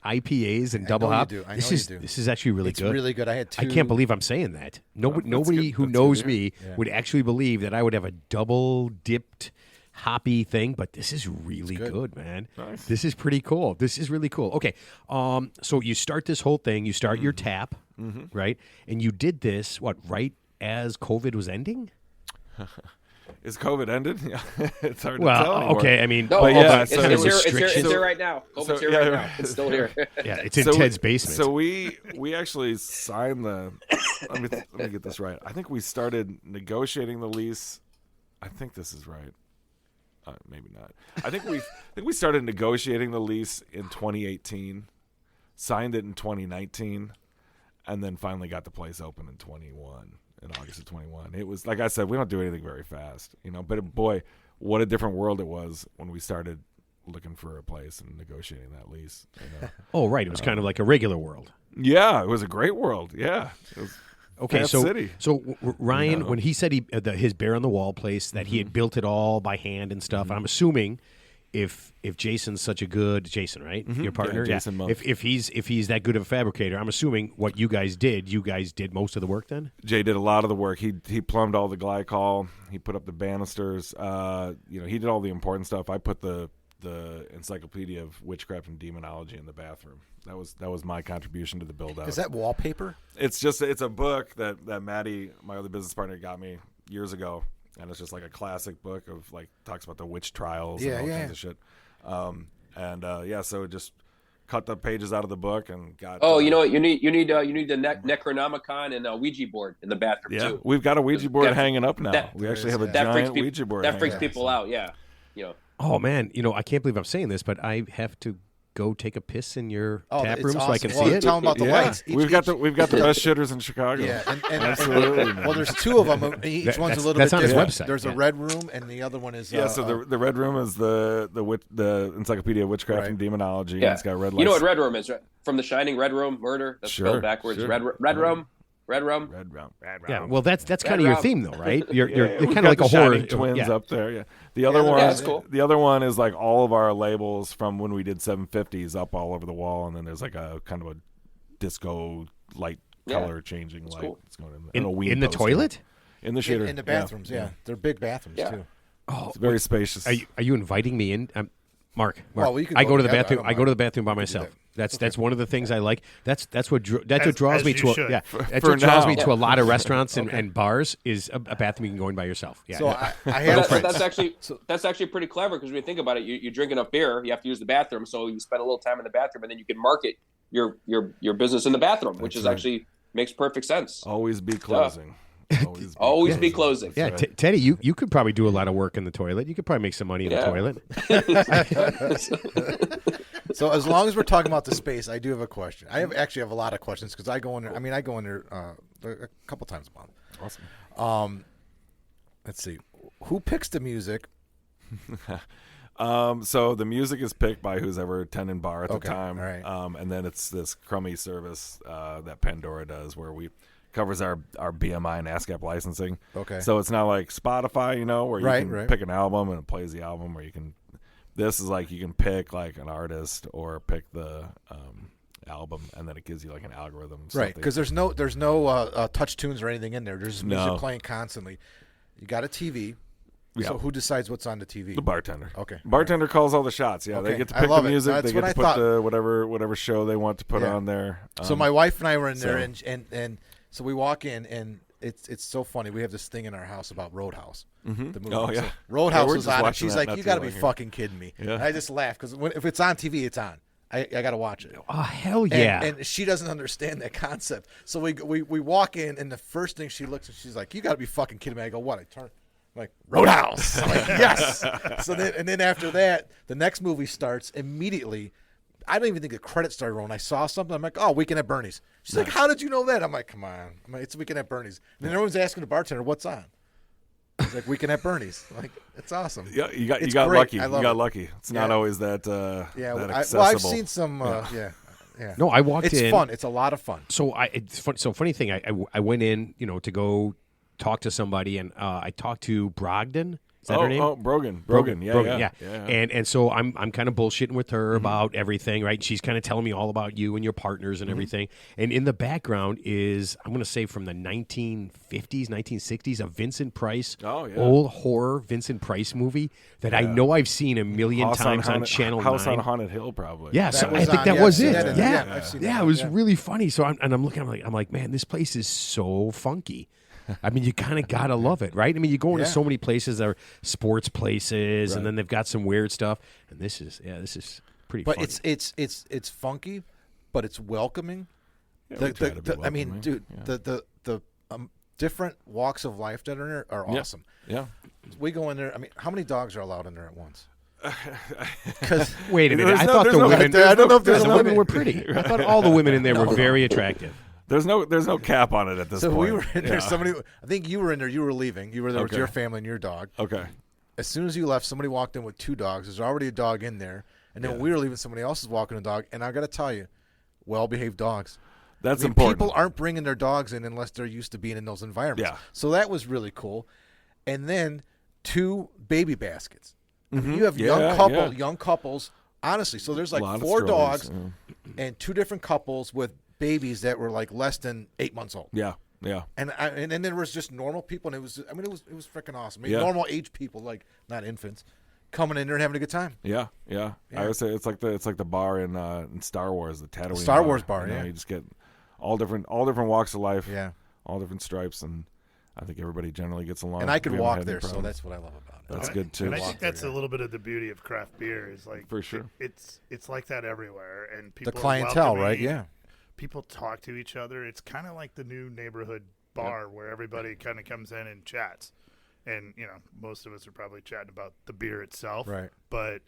IPAs and double know you hop. do. I This know you is do. this is actually really It's good. really good. I had two. I can't believe I'm saying that. Nobody good. who That's knows good. me Yeah. would actually believe that I would have a double dipped hoppy thing, but this is really good. good, man. Nice. This is pretty cool. This is really cool. Okay, so you start this whole thing. You start your tap, right? And you did this right as COVID was ending. Is COVID ended? Yeah, it's hard to tell Well, anymore. okay. I mean, No, But all yeah, the it's, so kind of it's, here, it's, here, it's restrictions. here right now. COVID's So- here yeah, right now. right. It's still here. Yeah, it's in So Ted's basement. So we actually signed the. let me get this right. I think we started negotiating the lease. I think this is right. Maybe not. I think we started negotiating the lease in 2018, signed it in 2019, and then finally got the place open in 21. In August of 21. It was, like I said, we don't do anything very fast, but boy, what a different world it was when we started looking for a place and negotiating that lease. Oh, right. It was kind of like a regular world. Yeah, it was a great world. Yeah. It was Okay, Fast so City. Ryan, when he said his bear on the wall place that he had built it all by hand and stuff, I'm assuming if Jason's such a good Jason, right? Your partner, Yeah, Jason Monk. If he's that good of a fabricator, I'm assuming what you guys did most of the work then. Jay did a lot of the work. He plumbed all the glycol. He put up the banisters. He did all the important stuff. I put the the Encyclopedia of Witchcraft and Demonology in the bathroom. That was my contribution to the build out. Is that wallpaper? It's a book that Maddie, my other business partner, got me years ago, and it's just like a classic book of like talks about the witch trials and all kinds of shit. So just cut the pages out of the book and got. Oh, you know what? You need the Necronomicon and a Ouija board in the bathroom too. We've got a Ouija board hanging up now. We actually have a giant Ouija board. That freaks people out. Yeah, Oh man, I can't believe I'm saying this, but I have to go take a piss in your tap room so I can see it. Tell them about the lights. We've got the best shitters in Chicago. Yeah, and absolutely. Well, there's two of them. Each one's a little bit different. That's on his website. There's a red room, and the other one is. So the red room is the Encyclopedia of Witchcraft and Demonology. Yeah. And it's got red lights. You know what red room is, right? From The Shining, red room, murder. That's spelled backwards. Sure. Red room. Red room. Yeah, well, that's kind of your theme, though, right? You're kind of like a horror twins up there. Yeah, the other one is like all of our labels from when we did 750s up all over the wall, and then there's like a kind of a disco light color changing light. Cool. It's going in the toilet, in the shitter, in the bathrooms. Yeah. They're big bathrooms too. Oh, it's very spacious. Are you inviting me in, Mark? Well, we can I go to the together. bathroom. I go to the bathroom by myself. That's one of the things I like. That's what draws me to a lot of restaurants and bars is a bathroom you can go in by yourself. Yeah. So I have that's actually pretty clever because when you think about it, you drink enough beer, you have to use the bathroom, so you spend a little time in the bathroom, and then you can market your business in the bathroom, which is actually makes perfect sense. Always be closing. Always be closing. Yeah, Teddy, you could probably do a lot of work in the toilet. You could probably make some money in the toilet. So as long as we're talking about the space, I do have a question. I actually have a lot of questions because I go in there. I go in there a couple times a month. Awesome. Let's see. Who picks the music? So the music is picked by who's ever attending bar at the time. All right. And then it's this crummy service that Pandora does where we covers our BMI and ASCAP licensing. Okay. So it's not like Spotify, where you can pick an album and it plays the album, or you can. This is like you can pick like an artist or pick the album, and then it gives you like an algorithm. Right, because there's no touch tunes or anything in there. There's music playing constantly. You got a TV. Yeah. So who decides what's on the TV? The bartender. Okay. Bartender calls all the shots. Yeah, they get to pick the music. They get to put the whatever show they want to put on there. So my wife and I were in there, and so we walk in, and it's so funny. We have this thing in our house about Roadhouse. Mm-hmm. The movie. Oh, yeah. So Roadhouse we're was just on, and watching she's that like, not "You too got to be long ago." fucking kidding me." Yeah. And I just laugh because if it's on TV, it's on. I got to watch it. Oh, hell yeah. And she doesn't understand that concept. So we walk in, and the first thing she looks at, she's like, "You got to be fucking kidding me." I go, "What?" I turn. I'm like, Roadhouse. I'm like, yes. So then after that, the next movie starts immediately. I don't even think the credits started rolling. I saw something. I'm like, "Oh, Weekend at Bernie's." She's like, "How did you know that?" I'm like, "Come on." It's Weekend at Bernie's. And then everyone's asking the bartender, "What's on?" He's like, "Weekend at Bernie's." I'm like, it's awesome. Yeah, you got It's lucky. great. You got lucky. It's not always that. Yeah, that I've accessible. seen some. Yeah. No, I walked in. It's fun. It's a lot of fun. So it's fun. So funny thing, I went in, to go talk to somebody, and I talked to Brogdon. Is that her name? Oh, Brogan. Yeah. And so I'm kind of bullshitting with her about everything, right? She's kind of telling me all about you and your partners and everything. And in the background is, I'm going to say from the 1950s, 1960s, a Vincent Price, old horror Vincent Price movie that I know I've seen a million times on Channel 9. House on Haunted Hill, probably. Yeah, so I think that was it. Yeah, I've seen it was really funny. So I'm looking, I'm like, man, this place is so funky. I mean, you kind of got to love it, right? I mean, you go into so many places that are sports places, and then they've got some weird stuff. And this is pretty funny. But it's funky, but it's welcoming. Yeah, I mean, dude, the different walks of life that are in there are awesome. Yeah. We go in there. I mean, how many dogs are allowed in there at once? Wait a minute. I thought the women. I don't know if the women were pretty. I thought all the women in there were very attractive. There's no cap on it at this point. So we were in there. Somebody, I think you were in there. You were leaving. You were there with your family and your dog. Okay. As soon as you left, somebody walked in with 2 dogs. There's already a dog in there, and then when we were leaving, somebody else is walking a dog. And I got to tell you, well-behaved dogs. That's important. People aren't bringing their dogs in unless they're used to being in those environments. Yeah. So that was really cool. And then 2 baby baskets. I mean, you have young couples. Honestly, so there's like 4 dogs and 2 different couples with babies that were like less than 8 months old. Yeah. And then there was just normal people, and it was freaking awesome. I mean, normal age people, like not infants, coming in there and having a good time. Yeah. I would say it's like the bar in Star Wars, the Tatooine Star Wars bar. You know, Yeah, you just get all different walks of life. Yeah, all different stripes, and I think everybody generally gets along. and I could We haven't walk had any there, so problems. that's what I love about it. That's good too. And I think that's a little bit of the beauty of craft beer is like For sure. It's like that everywhere, and people The are clientele, right? welcoming. Yeah. People talk to each other. It's kind of like the new neighborhood bar where everybody kind of comes in and chats. And, you know, most of us are probably chatting about the beer itself. Right. But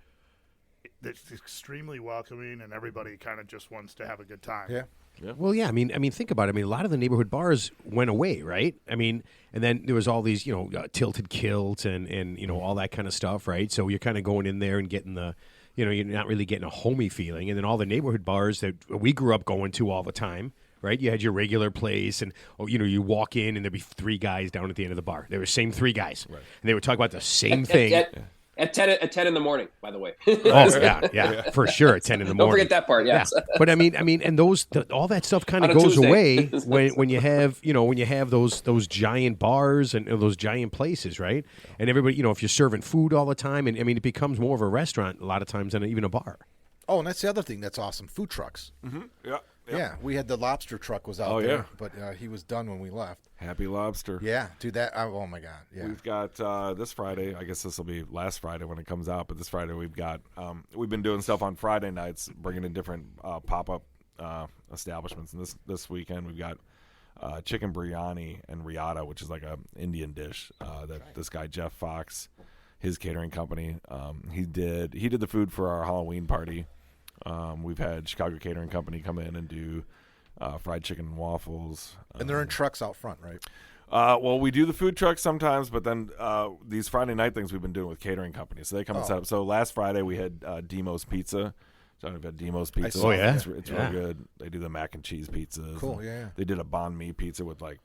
it's extremely welcoming, and everybody kind of just wants to have a good time. Yeah. Well, yeah. I mean, think about it. I mean, a lot of the neighborhood bars went away, right? I mean, and then there was all these, tilted kilt and all that kind of stuff, right? So you're kind of going in there and getting the, you're not really getting a homey feeling. And then all the neighborhood bars that we grew up going to all the time, right? You had your regular place, and you walk in and there'd be 3 guys down at the end of the bar. They were the same 3 guys, right. And they would talk about the same thing. At 10 in the morning, by the way. Oh yeah, for sure. At 10 in the morning. Don't forget that part. Yes. Yeah. But I mean, and all that stuff kind of On a goes Tuesday. away when you have those giant bars and those giant places, right? And everybody, if you're serving food all the time, and I mean, it becomes more of a restaurant a lot of times than even a bar. Oh, and that's the other thing that's awesome: food trucks. Mm-hmm. Yeah. Yeah, we had the lobster truck was out there, but he was done when we left. Happy Lobster. Yeah, dude, oh my God. Yeah. We've got this Friday. I guess this will be last Friday when it comes out, but this Friday we've got. We've been doing stuff on Friday nights, bringing in different pop-up establishments, and this weekend we've got chicken biryani and riata, which is like a Indian dish that this guy Jeff Fox, his catering company, he did the food for our Halloween party. We've had Chicago Catering Company come in and do fried chicken and waffles. And they're in trucks out front, right? Well, we do the food trucks sometimes, but then these Friday night things we've been doing with catering companies. So they come and set up. So last Friday we had Demos Pizza. So I've had Demos Pizza. Oh, yeah? It's really good. They do the mac and cheese pizzas. Cool, yeah. They did a banh mi pizza with like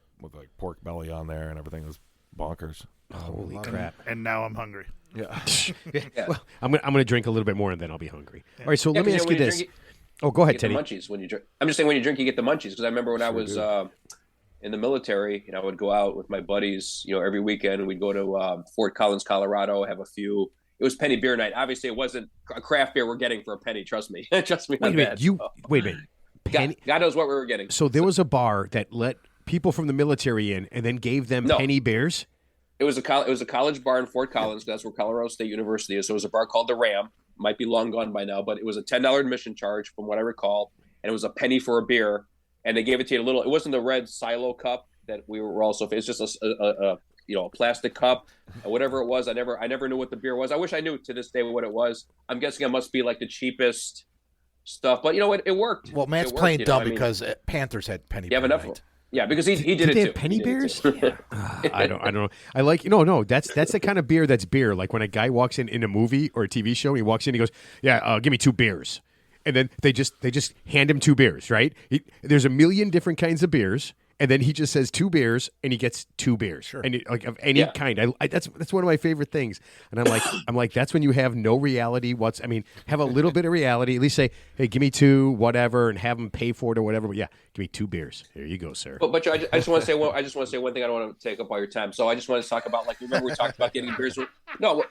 pork belly on there and everything. It was bonkers. Holy crap! And now I'm hungry. Yeah. Well, I'm gonna drink a little bit more and then I'll be hungry. All right, so let me ask you this. Go ahead, Teddy. The munchies when you drink. I'm just saying when you drink, you get the munchies because I remember when I was in the military, I would go out with my buddies, every weekend. We'd go to Fort Collins, Colorado, have a few. It was penny beer night. Obviously, it wasn't a craft beer we're getting for a penny. Trust me. Trust me. Wait a minute. Wait a minute. Penny. God knows what we were getting. So there was a bar that let people from the military in and then gave them penny beers. It was a college bar in Fort Collins. That's where Colorado State University is. So it was a bar called the Ram. Might be long gone by now, but it was a $10 admission charge from what I recall, and it was a penny for a beer. And they gave it to you it wasn't the red silo cup that we were also. It's just a plastic cup, or whatever it was. I never knew what the beer was. I wish I knew to this day what it was. I'm guessing it must be like the cheapest stuff, but it worked. Well, Matt's playing dumb because Panthers had penny. You have enough. Yeah, because he did they it have too. penny beers? I don't know. I like no. That's the kind of beer that's beer. Like when a guy walks in a movie or a TV show, he walks in, he goes, "Yeah, give me 2 beers," and then they just hand him 2 beers. Right? There's a million different kinds of beers, and then he just says 2 beers, and he gets 2 beers, sure. And like of any kind. That's one of my favorite things. And I'm like, that's when you have no reality. Have a little bit of reality. At least say, hey, give me 2, whatever, and have them pay for it or whatever. But yeah, give me 2 beers. Here you go, sir. But I just want to say one thing. I don't want to take up all your time. So I just want to talk about remember we talked about getting beers. No.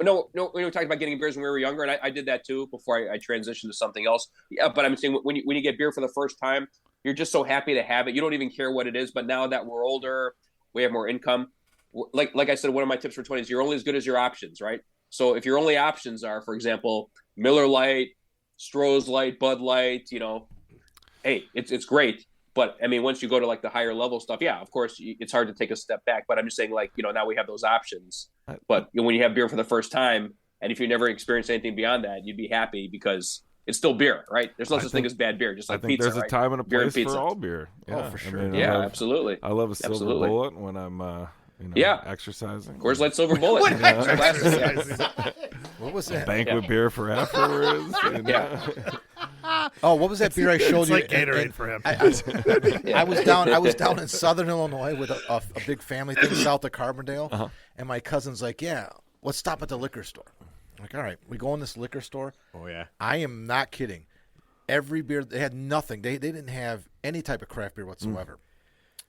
We were talking about getting beers when we were younger, and I did that too before I transitioned to something else. Yeah, but I'm saying when you get beer for the first time, you're just so happy to have it. You don't even care what it is. But now that we're older, we have more income. Like I said, one of my tips for 20 is you're only as good as your options, right? So if your only options are, for example, Miller Lite, Stroh's Light, Bud Light, hey, it's great. But once you go to the higher level stuff, yeah, of course, it's hard to take a step back. But I'm just saying, now we have those options. But when you have beer for the first time, and if you never experienced anything beyond that, you'd be happy because it's still beer, right? There's no such thing as bad beer, just like pizza. There's a time and a place for all beer. Yeah, for sure. Absolutely. I love a silver bullet when I'm exercising. Coors Light Silver Bullet. What was that? Banquet beer for afterwards. Oh, what was that beer I showed you? It's like Gatorade for him. I was down in Southern Illinois with a big family thing south of Carbondale, and my cousin's like, "Yeah, let's stop at the liquor store." I'm like, all right, we go in this liquor store. Oh yeah, I am not kidding. Every beer they had nothing. They didn't have any type of craft beer whatsoever.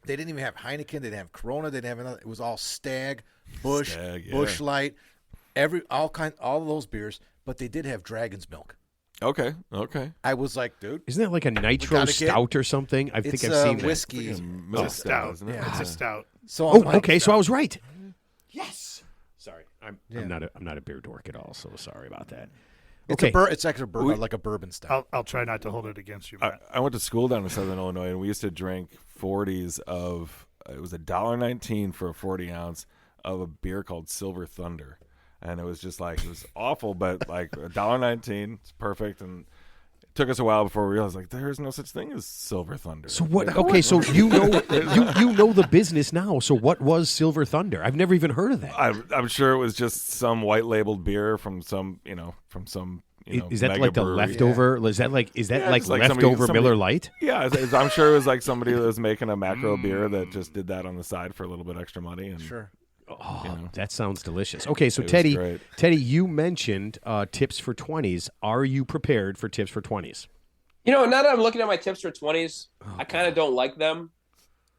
They didn't even have Heineken. They didn't have Corona. They didn't have another. It was all Stag, Busch Light. all those beers, but they did have dragon's milk. Okay. I was like, dude, Isn't that like a nitro stout or something? I think I've seen that. whiskey. It's a stout. isn't it? Yeah. It's a stout. So Oh, I'm like, okay. So I was right. Yes. Sorry, I'm not a beer dork at all. So sorry about that. It's Okay. it's actually like a bourbon stout. I'll try not to hold it against you, Matt. I went to school down in Southern Illinois, and we used to drink 40s of. It was $1.19 for a 40 ounce of a beer called Silver Thunder, and it was just like it was awful, but like $1.19, it's perfect. And it took us a while before we realized like there is no such thing as Silver Thunder. So what? Okay, so you know the business now. So what was Silver Thunder? I've never even heard of that. I'm sure it was just some white labeled beer from some Is that mega like the brewery. leftover? Is that like it's like leftover somebody- Miller Lite? Yeah, I'm sure it was like somebody that was making a macro beer that just did that on the side for a little bit extra money. And Sure. Oh, that sounds delicious. Okay, so It was Teddy, great. you mentioned tips for 20s. Are you prepared for tips for 20s? Now that I'm looking at my tips for 20s, I kind of don't like them.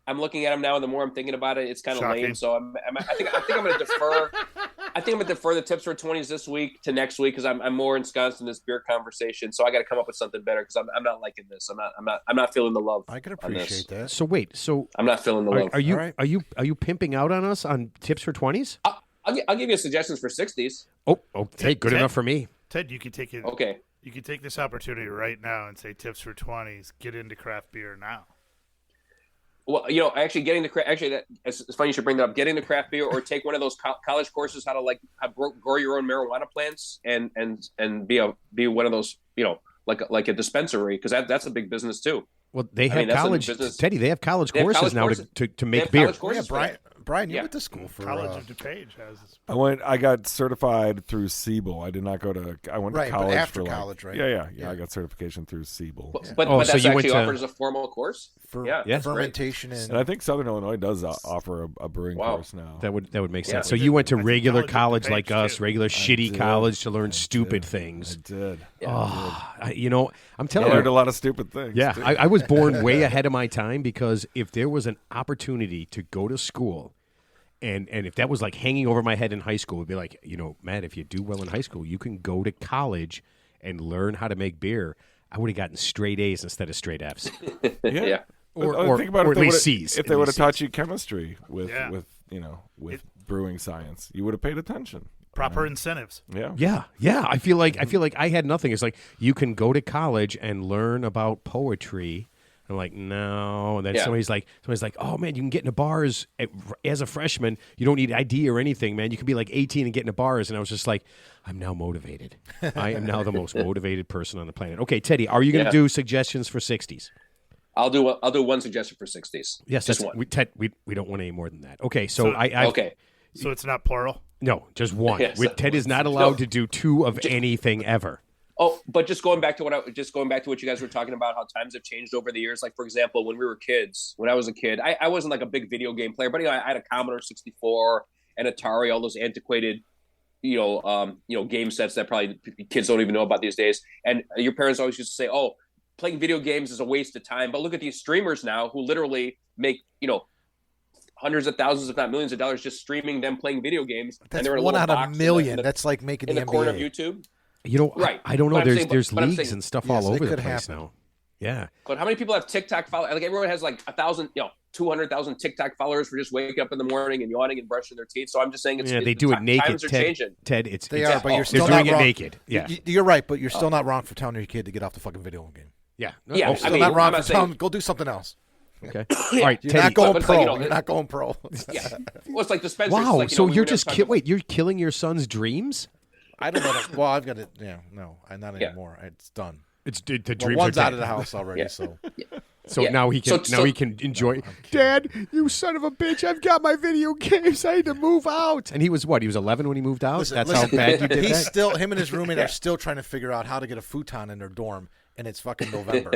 I'm looking at them now, and the more I'm thinking about it, it's kind of Shocking. lame. So I think I'm going to defer. I think I'm going to defer the tips for 20s this week to next week because I'm more ensconced in this beer conversation. So I got to come up with something better because I'm not liking this. I'm not feeling the love. I can on this. appreciate that. So wait, I'm not feeling the love. are you All right. are you pimping out on us on tips for 20s? I'll give you suggestions for 60s. Oh, okay, good Ted- enough for me. Ted, you could take it. Okay. You could take this opportunity right now and say tips for 20s. Get into craft beer now. Well, actually getting the it's funny you should bring that up. Getting the craft beer or take one of those college courses how to grow your own marijuana plants and be one of those like a dispensary because that's a big business too. Well, they have that's a college, business. Teddy. They have college They have courses college now courses. to They make have beer. college courses for that. Brian, you Yeah. went to school for College of DuPage has this. I got certified through Siebel. I did not go to. I went Right, to but college after for like, college, right? Yeah. Yeah. I got certification through Siebel. But Oh, that's so you went actually to- offered as a formal course. for Yeah, that's great. fermentation And and I think Southern Illinois does offer a brewing Wow. course now. That would make Yeah. sense. So I you did- went to I did regular college college at like DuPage, us, too. regular shitty did. college to learn I stupid did. things. I did. Oh, I'm I telling learned you. a lot of stupid things. Yeah, too. I was born way ahead of my time because if there was an opportunity to go to school, and if that was like hanging over my head in high school, it'd be like, Matt, if you do well in high school, you can go to college and learn how to make beer. I would have gotten straight A's instead of straight F's. Yeah. Or think about or if at they least would've- C's. If they At would have least taught C's. you chemistry with brewing science, you would have paid attention. Proper incentives. Yeah. Yeah. I feel like I had nothing. It's like you can go to college and learn about poetry. I'm like, no. And then Yeah. somebody's like, oh man, you can get into bars as a freshman. You don't need ID or anything, man. You can be like 18 and get into bars. And I was just like, I'm now motivated. I am now the most motivated person on the planet. Okay, Teddy, are you going to Yeah. do suggestions for 60s? I'll do one suggestion for 60s. Yes, just that's one. We don't want any more than that. Okay, so I Okay. So it's not plural. no, just one. Yeah, so- Ted is not allowed No. to do two of anything ever. Oh, but just going back to what you guys were talking about, how times have changed over the years. Like for example, when I was a kid, I wasn't like a big video game player, but I had a Commodore 64 and Atari, all those antiquated, game sets that probably kids don't even know about these days. And your parents always used to say, "Oh, playing video games is a waste of time." But look at these streamers now who literally make hundreds of thousands, if not millions of dollars, just streaming them playing video games. that's and they're in a one little out of box a million. in the, That's like making in the the corner of NBA. YouTube. Right. I don't know. But I'm There's saying- there's but I'm leagues saying- and stuff Yes, all it over the could place happen. now. Yeah. But how many people have TikTok followers? Like everyone has like 1,000, 200,000 TikTok followers for just waking up in the morning and yawning and brushing their teeth. So I'm just saying They do it naked. Times are changing. Ted, They it's are, but you're they're still doing not it wrong. naked. Yeah. You're right, but you're still not wrong for telling your kid to get off the fucking video game. Yeah. Yeah, Oh, I Still mean, not wrong I'm for not telling saying- go do something else. okay. All right, You're Teddy. not going but it's pro. like, You're not going pro. Yeah. Well, it's like dispensers. Wow. Like, So we you're were just talking about- wait. You're killing your son's dreams. I don't know. Well, I've got it. Yeah, no, not Yeah. anymore. It's done. It's the Well, dreams one's are out dead. of the house already. Yeah. So So Yeah. now he can So- enjoy. Dad, you son of a bitch! I've got my video games. I had to move out. And he was what? He was 11 when he moved out. Listen, That's listen. how bad you did he's that. still him and his roommate are still trying to figure out how to get a futon in their dorm, and it's fucking November.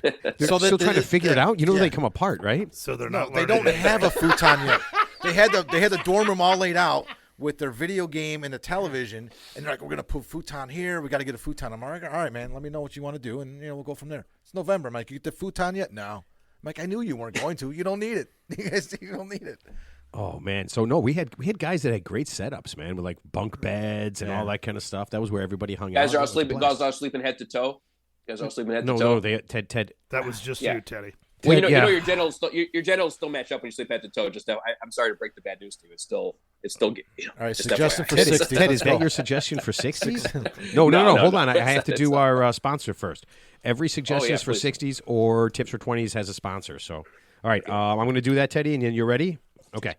They're so still trying to figure it out. You know yeah. they come apart, right? So they're No, not. they learning don't it. have a futon yet. They had the dorm room all laid out with their video game and the television, and they're like, "We're gonna put futon here. We got to get a futon." I'm like, "All right, man. Let me know what you want to do, and we'll go from there." It's November. I'm like, "You get the futon yet?" No. I'm like, "I knew you weren't going to. You don't need it. You don't need it." Oh man, so no, we had guys that had great setups, man, with like bunk beds and all that kind of stuff. That was where everybody hung out. Guys are all sleeping head to toe. Guys are all sleeping head to toe. No, they Ted. That was just you, Teddy. Well, you know your genitals still match up when you sleep head to toe. Just now, I'm sorry to break the bad news to you. It's still. All right, suggestion for 60s. Ted, is that your suggestion for 60s? No. Hold on. I have to do our sponsor first. Every suggestion is for 60s or tips for 20s has a sponsor. So, all right, I'm going to do that, Teddy, and then you're ready? Okay.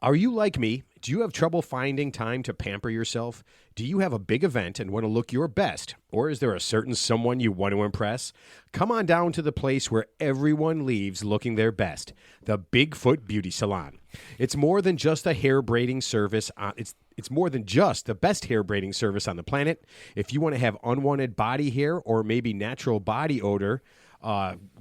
Are you like me? Do you have trouble finding time to pamper yourself? Do you have a big event and want to look your best? Or is there a certain someone you want to impress? Come on down to the place where everyone leaves looking their best, the Bigfoot Beauty Salon. It's more than just a hair braiding service. It's more than just the best hair braiding service on the planet. If you want to have unwanted body hair or maybe natural body odor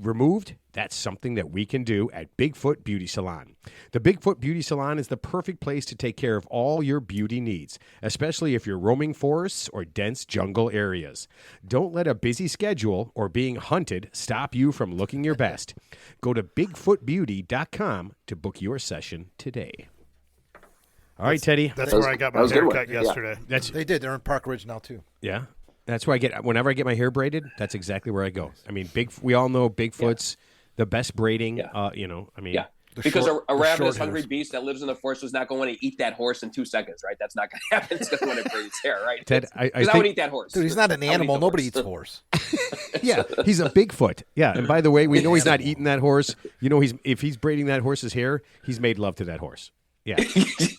removed, that's something that we can do at Bigfoot Beauty Salon. The Bigfoot Beauty Salon is the perfect place to take care of all your beauty needs, especially if you're roaming forests or dense jungle areas. Don't let a busy schedule or being hunted stop you from looking your best. Go to BigfootBeauty.com to book your session today. All right, Teddy. That's where I got my haircut yesterday. They did. They're in Park Ridge now, too. Yeah. That's where whenever I get my hair braided, that's exactly where I go. I mean, we all know Bigfoot's the best braiding, Because a ravenous, hungry beast that lives in the forest is not going to eat that horse in 2 seconds, right? That's not going to happen. It's going to want to braid its hair, right? Ted, I would eat that horse. Dude, he's not an animal. Nobody eats horse. Yeah, he's a Bigfoot. Yeah, and by the way, we know he's not eating that horse. You know, if he's braiding that horse's hair, he's made love to that horse. Yeah,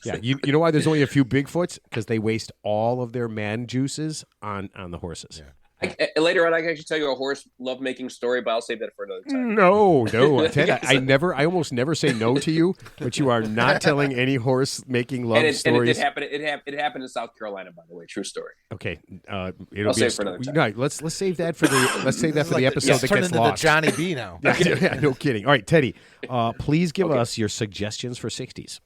yeah. You know why there's only a few Bigfoots? Because they waste all of their man juices on the horses. Yeah. Later on, I can actually tell you a horse lovemaking story, but I'll save that for another time. No, Ted, I almost never say no to you, but you are not telling any horse making love stories. And it did happen. It happened in South Carolina, by the way. True story. Okay, I'll save it for another time. No, let's save that for the episode that gets lost. The Johnny B now. Yeah, no kidding. All right, Teddy, please give us your suggestions for 60s.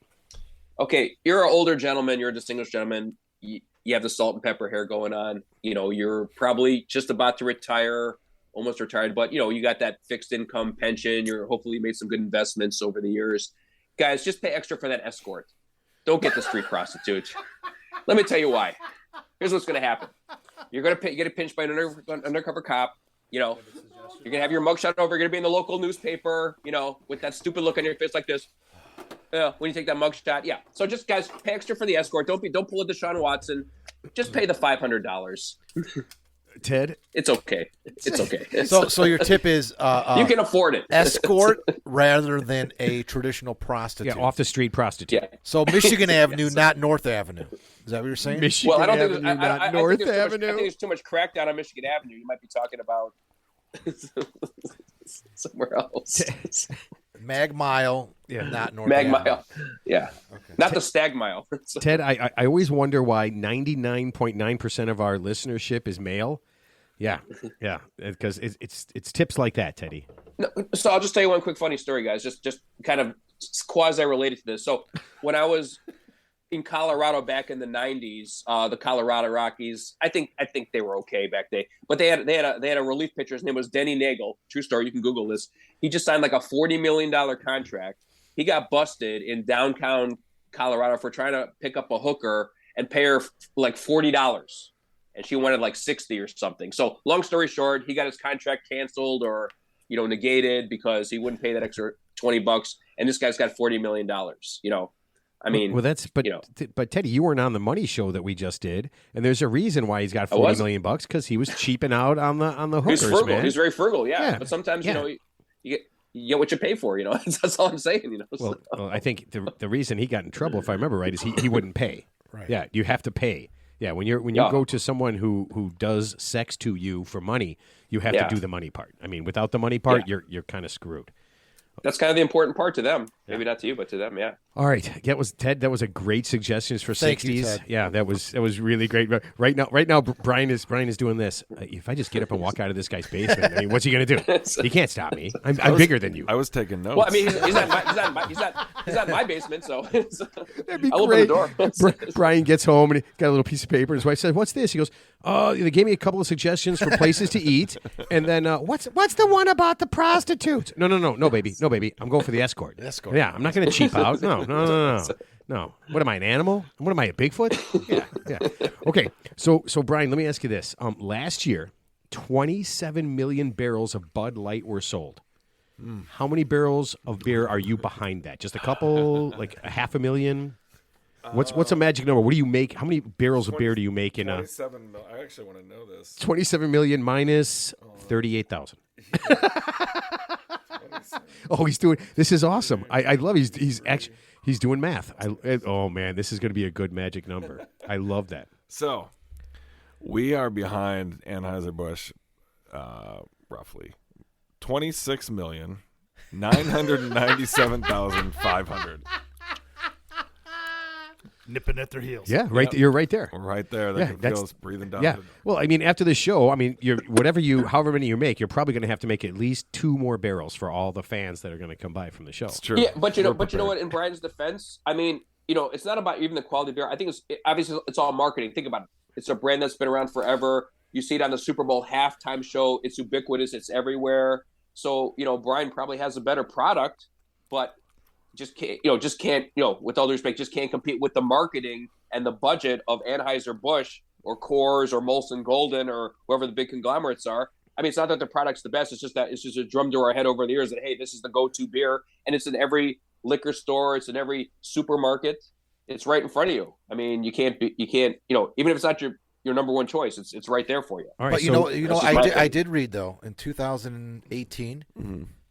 Okay, you're an older gentleman. You're a distinguished gentleman. You have the salt and pepper hair going on. You know, you're probably just about to retire, almost retired, but, you got that fixed income pension. You're hopefully made some good investments over the years. Guys, just pay extra for that escort. Don't get the street prostitute. Let me tell you why. Here's what's going to happen. You're going to get pinched by an undercover cop. You're going to have your mugshot over. You're going to be in the local newspaper, with that stupid look on your face like this. When you take that mugshot, yeah. So just guys, pay extra for the escort. Don't pull a Deshaun Watson. Just pay the $500. Ted, it's okay. It's okay. So your tip is you can afford it. Escort rather than a traditional prostitute. Yeah, off the street prostitute. Yeah. So Michigan Avenue, not North Avenue. Is that what you're saying? Michigan I don't Avenue, think not North Avenue. I think there's too much crackdown on Michigan Avenue. You might be talking about somewhere else. Mag Mile, not North Mag Avenue. Mile, yeah. Okay. Not the Stag Mile. Ted, I always wonder why 99.9% of our listenership is male. Yeah, because it's tips like that, Teddy. No, so I'll just tell you one quick funny story, guys. Just kind of quasi related to this. So when I was in Colorado back in the 90s, the Colorado Rockies, I think they were okay back then. But they had a relief pitcher. His name was Denny Nagel. True story. You can Google this. He just signed like a $40 million contract. He got busted in downtown Colorado for trying to pick up a hooker and pay her like $40, and she wanted like 60 or something. So long story short, he got his contract canceled or negated because he wouldn't pay that extra $20, and this guy's got $40 million. I mean, but Teddy, you weren't on the money show that we just did, and there's a reason why he's got $40 million because he was cheaping out on the hookers. He's frugal. Man. He's very frugal. Yeah. But sometimes you get what you pay for. That's all I'm saying. Well, I think the reason he got in trouble, if I remember right, is he wouldn't pay. Right. Yeah, you have to pay. Yeah, when you go to someone who does sex to you for money, you have to do the money part. I mean, without the money part, you're kind of screwed. That's kind of the important part to them. Maybe not to you, but to them, yeah. All right, that was Ted. That was a great suggestions for 60s. You, Ted. Yeah, that was really great. Right now, Brian is doing this. If I just get up and walk out of this guy's basement, I mean, what's he going to do? He can't stop me. I'm bigger than you. I was taking notes. Well, I mean, he's not my basement, so that'd be I'll great. open the door. Brian gets home and he got a little piece of paper. His wife says, "What's this?" He goes, "Oh, they gave me a couple of suggestions for places to eat, and then what's the one about the prostitutes?" No, baby. I'm going for the escort. Escort. Yeah, I'm not going to cheap out. No. No. What am I, an animal? What am I, a Bigfoot? Yeah. Okay, so Brian, let me ask you this. Last year, 27 million barrels of Bud Light were sold. How many barrels of beer are you behind that? Just a couple, like a 500,000? What's a magic number? What do you make? How many barrels of beer do you make in a 27 I actually want to know this. 27 million minus 38,000? Oh, he's doing. This is awesome. I love. He's doing math. Oh man, this is going to be a good magic number. I love that. So, we are behind Anheuser-Busch, roughly 26,997,500. Nipping at their heels. Yeah, right. You're right there. Right there. Yeah, That feels breathing down. Yeah. Well, I mean, after the show, I mean, however many you make, you're probably going to have to make at least 2 more barrels for all the fans that are going to come by from the show. It's true. Yeah, but you know what? In Brian's defense, I mean, it's not about even the quality of beer. I think obviously it's all marketing. Think about it. It's a brand that's been around forever. You see it on the Super Bowl halftime show. It's ubiquitous. It's everywhere. So Brian probably has a better product, but just can't, with all due respect, just can't compete with the marketing and the budget of Anheuser-Busch or Coors or Molson Golden or whoever the big conglomerates are. I mean, it's not that the product's the best. It's just that it's just a drum to our head over the years that, hey, this is the go-to beer. And it's in every liquor store. It's in every supermarket. It's right in front of you. I mean, you can't, even if it's not your number one choice, it's right there for you. All right, but I did read though in 2018,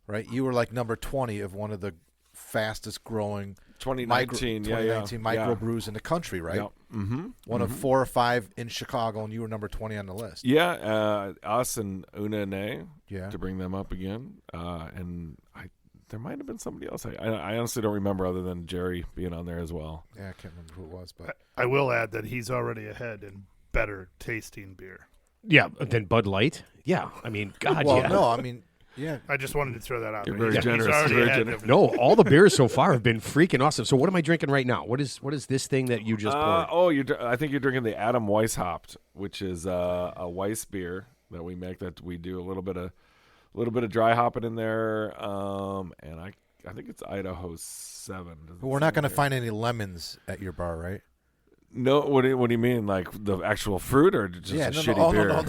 right? You were like number 20 of one of the fastest growing 2019 microbrews in the country, right? Yep. Mm-hmm. One of 4 or 5 in Chicago, and you were number 20 on the list. Yeah, us and Una Ne, yeah, to bring them up again, and there might have been somebody else. I honestly don't remember other than Jerry being on there as well. Yeah, I can't remember who it was, but I will add that he's already ahead in better tasting beer. Yeah, than Bud Light. Yeah, I mean, God, well, yeah. no, I mean, yeah. I just wanted to throw that out. You're there. very generous. He's already ahead. No, all the beers so far have been freaking awesome. So what am I drinking right now? What is this thing that you just poured? I think you're drinking the Adam Weishaupt, which is a Weiss beer that we make. That we do a little bit of dry hopping in there, and I think it's Idaho 7. But we're not going to find any lemons at your bar, right? No, what do you mean? Like the actual fruit, or just shitty beer? No,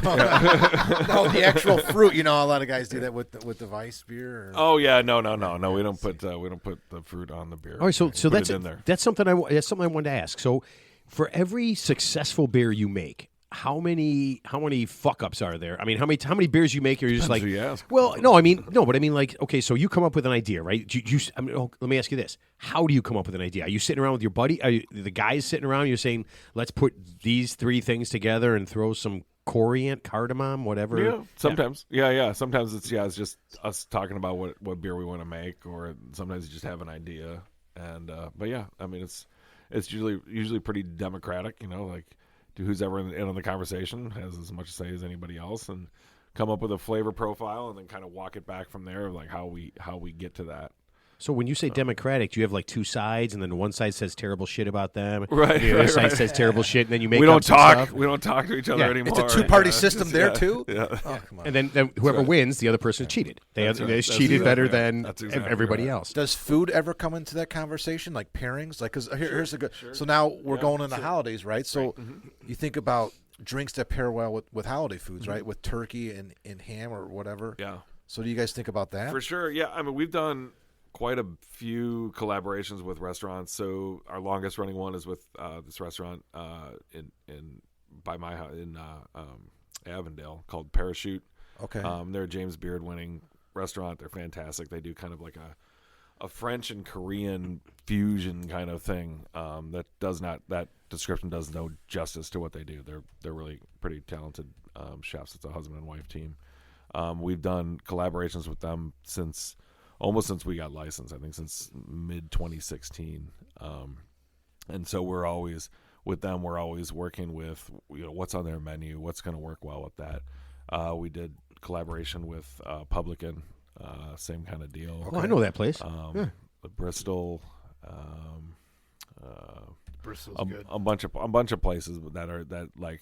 the actual fruit. A lot of guys do that with the Weiss beer. Oh yeah, no. We don't put the fruit on the beer. All right, so that's in there. That's something I wanted to ask. So, for every successful beer you make, how many fuck ups are there? I mean, how many beers you make? Or you're just like, well, no, but I mean, like, okay, so you come up with an idea, right? Let me ask you this: how do you come up with an idea? Are you sitting around with your buddy? Are the guys sitting around? You're saying, let's put these 3 things together and throw some cardamom, whatever. Yeah, sometimes. Yeah. Sometimes it's just us talking about what beer we want to make, or sometimes you just have an idea. And but yeah, I mean, it's usually pretty democratic, like. Who's ever in on the conversation has as much to say as anybody else, and come up with a flavor profile, and then kind of walk it back from there, like how we get to that. So when you say democratic, do you have like 2 sides, and then one side says terrible shit about them, right? The other side says terrible shit, and then you make we don't talk. Stuff. We don't talk to each other anymore. It's a 2-party system there too. Yeah. Oh, come on. And then whoever wins, the other person cheated. They cheated better than everybody else. Does food ever come into that conversation, like pairings? Like, because here's a good. Sure. So now we're going into holidays, right? So you think about drinks that pair well with holiday foods, right? With turkey and ham or whatever. Yeah. So do you guys think about that? For sure. Yeah. I mean, we've done quite a few collaborations with restaurants. So our longest running one is with this restaurant in by my house in Avondale called Parachute. Okay. They're a James Beard winning restaurant. They're fantastic. They do kind of like a French and Korean fusion kind of thing. That description does no justice to what they do. They're really pretty talented chefs. It's a husband and wife team. We've done collaborations with them since we got licensed, I think since mid 2016. And so we're always working with, what's on their menu, what's going to work well with that. We did collaboration with Publican, same kind of deal. Well, I know that place. Bristol, Bristol's good. a bunch of places that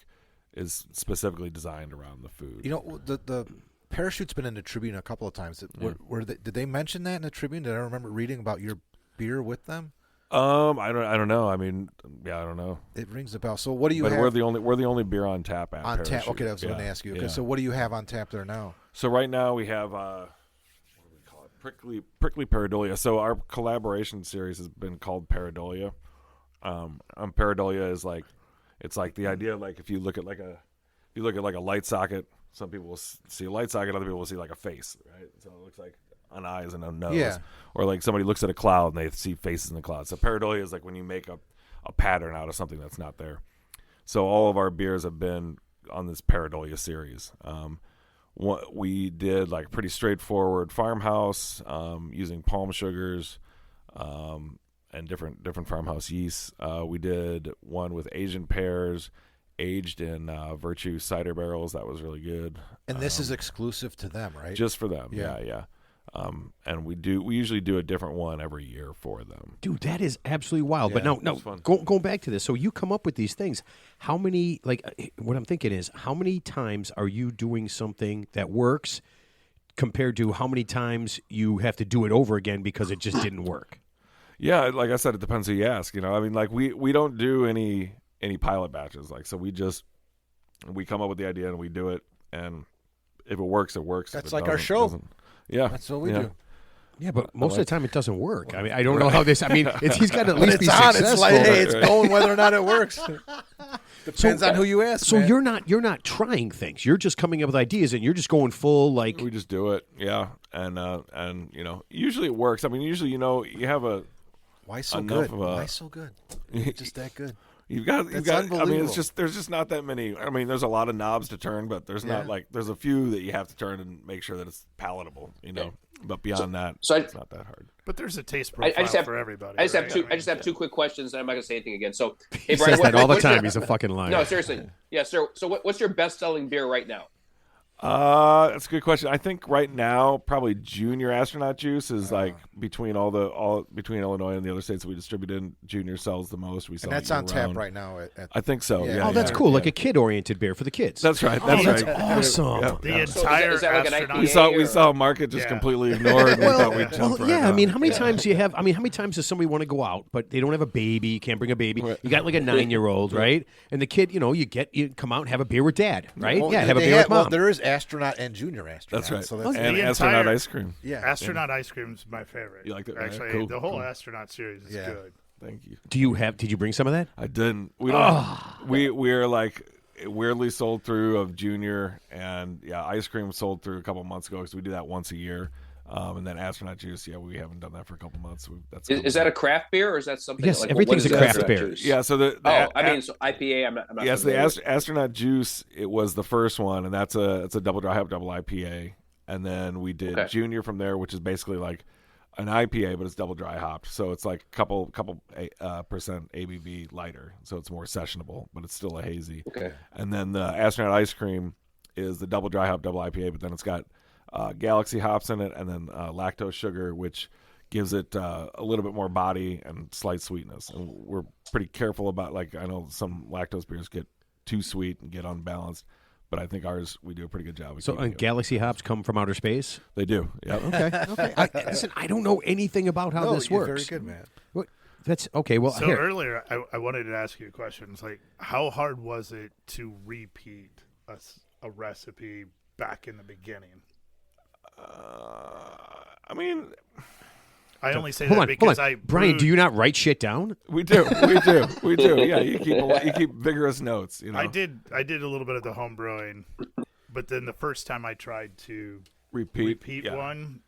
is specifically designed around the food. The Parachute's been in the Tribune a couple of times. Did they mention that in the Tribune? Did I remember reading about your beer with them? I don't know. I mean, yeah, I don't know. It rings a bell. So what do you But have we're the only beer on tap at on tap? Parachute. Okay, I was going to ask you. Okay, so what do you have on tap there now? So right now we have what do we call it? Prickly Pareidolia. So our collaboration series has been called Pareidolia. Pareidolia is like, it's like the idea, like if you look at like a light socket, some people will see a light socket, other people will see like a face, right? So it looks like an eyes and a nose. Yeah. Or like somebody looks at a cloud and they see faces in the cloud. So Pareidolia is like when you make a pattern out of something that's not there. So all of our beers have been on this Pareidolia series. What we did, like pretty straightforward farmhouse, using palm sugars, and different farmhouse yeasts. We did one with Asian pears, aged in Virtue cider barrels. That was really good. And this is exclusive to them, right? Just for them. Yeah. Yeah. And we usually do a different one every year for them. Dude, that is absolutely wild. Yeah, but no, going back to this. So you come up with these things. How many, what I'm thinking is, how many times are you doing something that works compared to how many times you have to do it over again because it just didn't work? Yeah, like I said, it depends who you ask. I mean, like we don't do any pilot batches. Like, so we come up with the idea and we do it, and if it works, it works. That's if it like our doesn't, show. it doesn't. Yeah, That's what we do. Yeah, but most of the time it doesn't work. I mean, I don't know how this. I mean, he's got to at least be It's on. successful. It's like, hey, it's going whether or not it works. Depends on who you ask. So man. you're not trying things. You're just coming up with ideas, and you're just going full like. we just do it. Yeah, and usually it works. I mean, usually you have a. Why so enough good? of a- Why so good? Just that good. You've got. That's I mean, unbelievable. there's just not that many. I mean, there's a lot of knobs to turn, but there's not like there's a few that you have to turn and make sure that it's palatable. But beyond that, it's not that hard. But there's a taste I profile just have, for everybody. I just have right? two. mean, I just have two quick questions, and I'm not going to say anything again. So, hey, He Brian, says that all the what's your- time. He's a fucking liar. No, seriously. Yeah, sir. So, what's your best-selling beer right now? That's a good question. I think right now probably Junior Astronaut Juice is like between between Illinois and the other states that we distribute in. Junior sells the most. We sell And that's it on tap year-round. right now. I think so. Yeah. Yeah. Oh, that's yeah, cool. yeah. Like a kid-oriented beer for the kids. That's right. Oh, That's that's right. awesome. Yeah. The Yeah. So entire is that like an astronaut. IPA? We saw a market just Yeah. completely ignored. And we thought we'd jump right yeah. I on mean, it. how many times do you have? I mean, how many times does somebody want to go out, but they don't have a baby? You can't bring a baby. Right. You got like a 9-year-old, right? And the kid, you come out and have a beer with dad, right? Well, have a they beer with well, mom. there is astronaut and junior astronaut. That's right. So that's And The astronaut entire- ice cream. yeah. Astronaut ice cream is my favorite. You like that, right? Actually, Cool, the whole cool. astronaut series is Yeah. good. Thank you. Did you bring some of that? I didn't. We don't. We're like weirdly sold through of Junior, and ice cream sold through a couple months ago because we do that once a year. And then astronaut juice, we haven't done that for a couple months. Is that a craft beer, or is that something? Yes, like, everything's what is a craft astronaut beer. juice? Yeah. So the So IPA. I'm not. yes, the familiar with. astronaut juice. It was the first one, and it's a double dry hop double IPA. And then we did Junior from there, which is basically like an IPA, but it's double dry hopped. So it's like couple percent ABV lighter, so it's more sessionable, but it's still a hazy. Okay. And then the astronaut ice cream is the double dry hop double IPA, but then it's got Galaxy hops in it, and then lactose sugar, which gives it a little bit more body and slight sweetness. And we're pretty careful about, like, I know some lactose beers get too sweet and get unbalanced, but I think ours, we do a pretty good job. So Galaxy hops come from outer space? They do. Yeah. Okay. Listen, I don't know anything about how this you're works. very good, man. That's okay. Well, So here. earlier, I wanted to ask you a question. It's like, how hard was it to repeat a recipe back in the beginning? I mean, I only say Hold that on, because Brian, do you not write shit down? we do. Yeah, you keep vigorous notes. I did a little bit of the home brewing, but then the first time I tried to repeat yeah. one,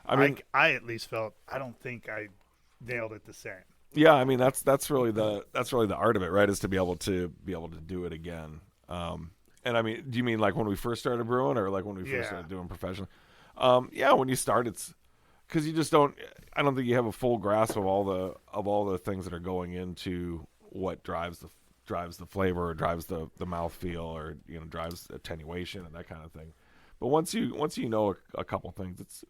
I mean, I at least felt I don't think I nailed it the same. yeah. I mean, that's really the art of it, right? Is to be able to do it again. And I mean, do you mean like when we first started brewing, or like when we first started doing professionally? Yeah, when you start, it's because you just don't. I don't think you have a full grasp of all the things that are going into what drives the flavor, or drives the mouthfeel, or drives attenuation and that kind of thing. But once you know a couple things, it's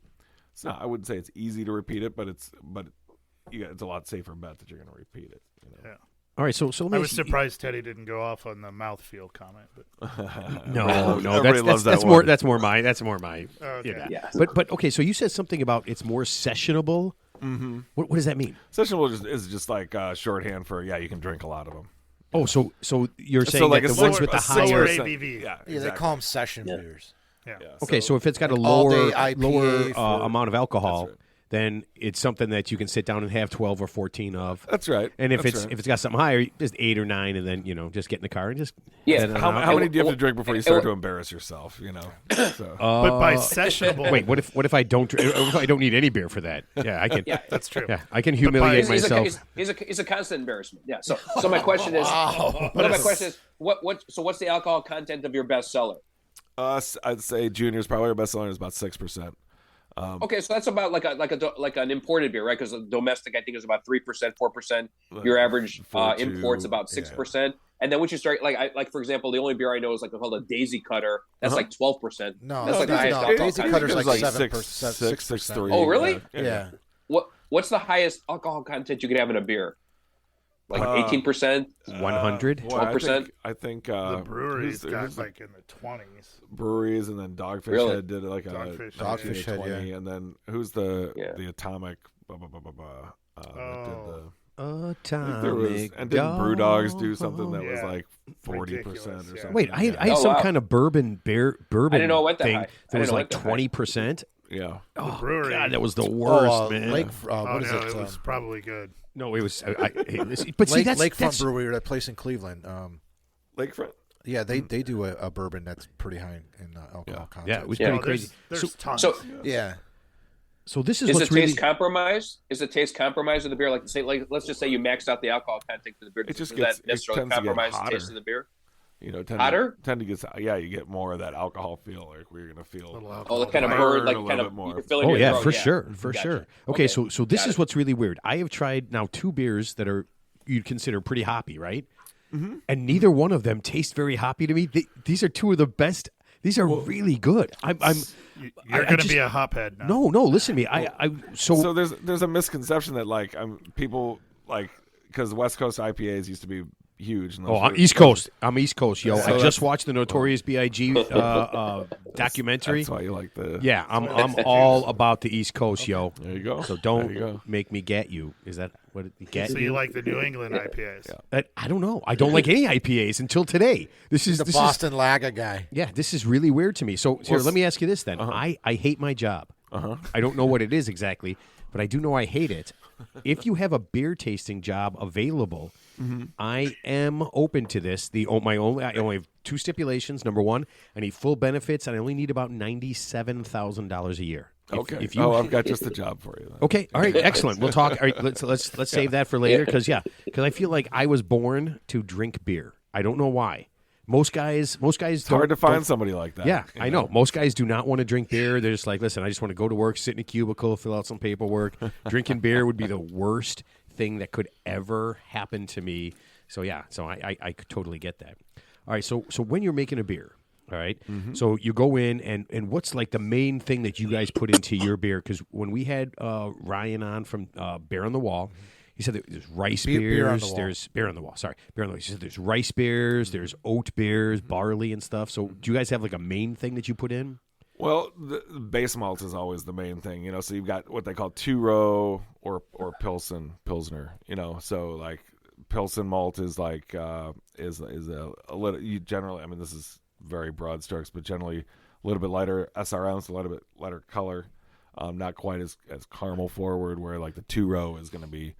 not. I wouldn't say it's easy to repeat it, but it's a lot safer bet that you're going to repeat it. Yeah. All right, so let me I was surprised Teddy didn't go off on the mouthfeel comment, but No, Everybody loves that that's more my okay. yeah. Yeah. But okay, so you said something about it's more sessionable Mm-hmm. What does that mean? Sessionable is just like shorthand for you can drink a lot of them. Oh, so you're saying like that a the ones six- with the a higher. six- ABV. Yeah, They exactly. call them session beers. Yeah. Okay, so if it's got a all-day lower IPA for- amount of alcohol, That's right. then it's something that you can sit down and have 12 or 14 of. That's right. And if That's right. it's got something higher, just 8 or 9, and then just get in the car and just Yeah. head on How out. many do you have to drink before you start to embarrass yourself? So. But by sessionable, Wait, what if I don't? What if I don't need any beer for that? Yeah, I can. Yeah. that's true. Yeah, I can humiliate He's myself. he's a constant embarrassment. Yeah. So my question is, what's the alcohol content of your bestseller? I'd say Junior's probably our best seller is about 6%. Okay, so that's about like an imported beer, right? Because domestic, I think, is about 3%, 4%. Your average 4.2, import's about 6%. And then once you start, like for example, the only beer I know is called a Daisy Cutter. That's like 12%. No, that's like the highest alcohol Daisy content. Cutter's It's like 6%, 7%. 6.3. Oh, really? Yeah. What's the highest alcohol content you can have in a beer? Like 18%? 100? 12%? I think The brewery's who's got the like in the 20s. breweries, and then Dogfish Really? Head did like Dogfish a Dogfish Head, 20, yeah. and then who's the Yeah. Atomic? That did the. Atomic There was, and didn't Brew Dogs do something that was Yeah. like 40% Ridiculous, or yeah. something? Wait, I had Oh, some wow. kind of bourbon I didn't know it went that thing high. I that was didn't know it like went that high. 20%. Yeah. Oh, brewery. God, that was the worst, Oh, man. Lake, Oh, what is no, it? it was probably good. No, it was. But see, that's Lakefront Brewery, that place in Cleveland. Lakefront? Yeah, they do a bourbon that's pretty high in alcohol content. Yeah, it was Yeah. pretty Oh, crazy. There's tons. So Yeah. So this is is what's the really. taste compromised? Is the taste compromised of the beer? Like let's just say you maxed out the alcohol content of the beer. It just Does gets- that it necessarily tends to get compromise the hotter. taste of the beer? Hotter? Hotter? You get more of that alcohol feel. Like we're gonna feel. Little Oh, alcohol. the kind of Burn bird, a like little kind bit of more. you fill in Oh your yeah, throat. for sure, for Gotcha. sure. Okay, so this got is it. what's really weird. I have tried now 2 beers that are you'd consider pretty hoppy, right? Mm-hmm. And neither one of them taste very hoppy to me. These are 2 of the best. These are really good. I'm You're going to be a hophead now. no. Listen to me. So there's a misconception that like people like because West Coast IPAs used to be huge. And those I'm were- East Coast. I'm East Coast, yo. So I that's- just watched the Notorious B.I.G. documentary. That's why you like the. Yeah, I'm all about the East Coast, yo. There you go. So There you go. don't make me get you. Is that what it get So you? you like the New England IPAs? I don't know. I don't like any IPAs until today. This is The this Boston Lager guy. Yeah, this is really weird to me. So here, let me ask you this then. I hate my job. I don't know what it is exactly, but I do know I hate it. If you have a beer tasting job available, I am open to this. I only have 2 stipulations. Number 1, I need full benefits, and I only need about $97,000 a year. Okay. If you, I've got just the job for you. Then. Okay. All right. Excellent. We'll talk. All right. Let's save that for later because I feel like I was born to drink beer. I don't know why. Most guys. It's hard to find somebody like that. Yeah, you I know. Most guys do not want to drink beer. They're just like, listen, I just want to go to work, sit in a cubicle, fill out some paperwork. Drinking beer would be the worst thing that could ever happen to me. So yeah, I could totally get that. All right, so when you're making a beer, all right, so you go in and what's like the main thing that you guys put into your beer? Because when we had Ryan on from Bear on the Wall. He said there's rice Beer on the beers. Wall. There's beer on the wall. Sorry, beer on the wall. He said there's rice beers. There's oat beers, barley and stuff. So do you guys have like a main thing that you put in? Well, the base malt is always the main thing, So you've got what they call 2-row or Pilsner, So like Pilsen malt is like is a little. You generally, I mean, this is very broad strokes, but generally a little bit lighter SRM, so a little bit lighter color, not quite as caramel forward. Where like the 2-row is going to be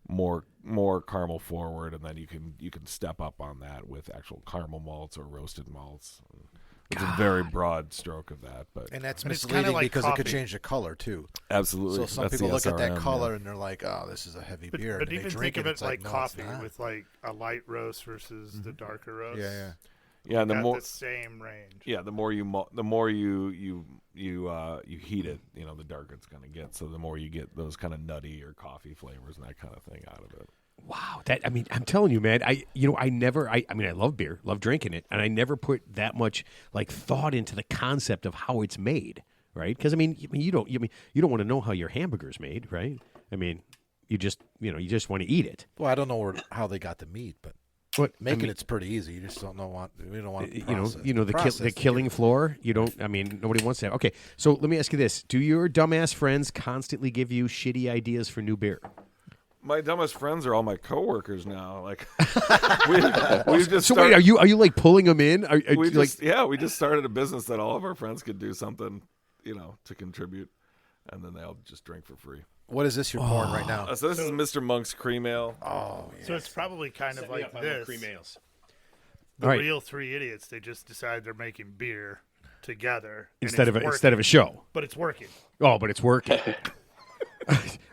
more caramel forward, and then you can step up on that with actual caramel malts or roasted malts. It's a very broad stroke of that, but And that's And it's misleading kinda like because it could coffee. change the color too. absolutely. So some That's people the look at that SRM, color yeah. and they're like, "Oh, this is a heavy But, beer." but and they even drink think of it, it it's like no, it's coffee not. with like a light roast versus the darker roast. Yeah. Yeah, and the Got more the same range. yeah, the more you heat it, the darker it's going to get. So the more you get those kind of nutty or coffee flavors and that kind of thing out of it. Wow, I'm telling you, man. I love beer, love drinking it, and I never put that much like thought into the concept of how it's made, right? Because you don't want to know how your hamburger's made, right? I mean, you just want to eat it. Well, I don't know how they got the meat, but What Making it's pretty easy. You just don't know what we don't want. The killing floor. You don't. I mean, nobody wants that. Okay, so let me ask you this: do your dumbass friends constantly give you shitty ideas for new beer? My dumbest friends are all my coworkers now. Like, we just. So wait, are you like pulling them in? We just started a business that all of our friends could do something, to contribute, and then they all just drink for free. What is this you're pouring right now? So this is Mr. Monk's Cream Ale. Oh, So it's probably kind of like this. Cream ales. The Right. real three idiots, they just decide they're making beer together and Instead it's of a show. but it's working. Oh, but it's working.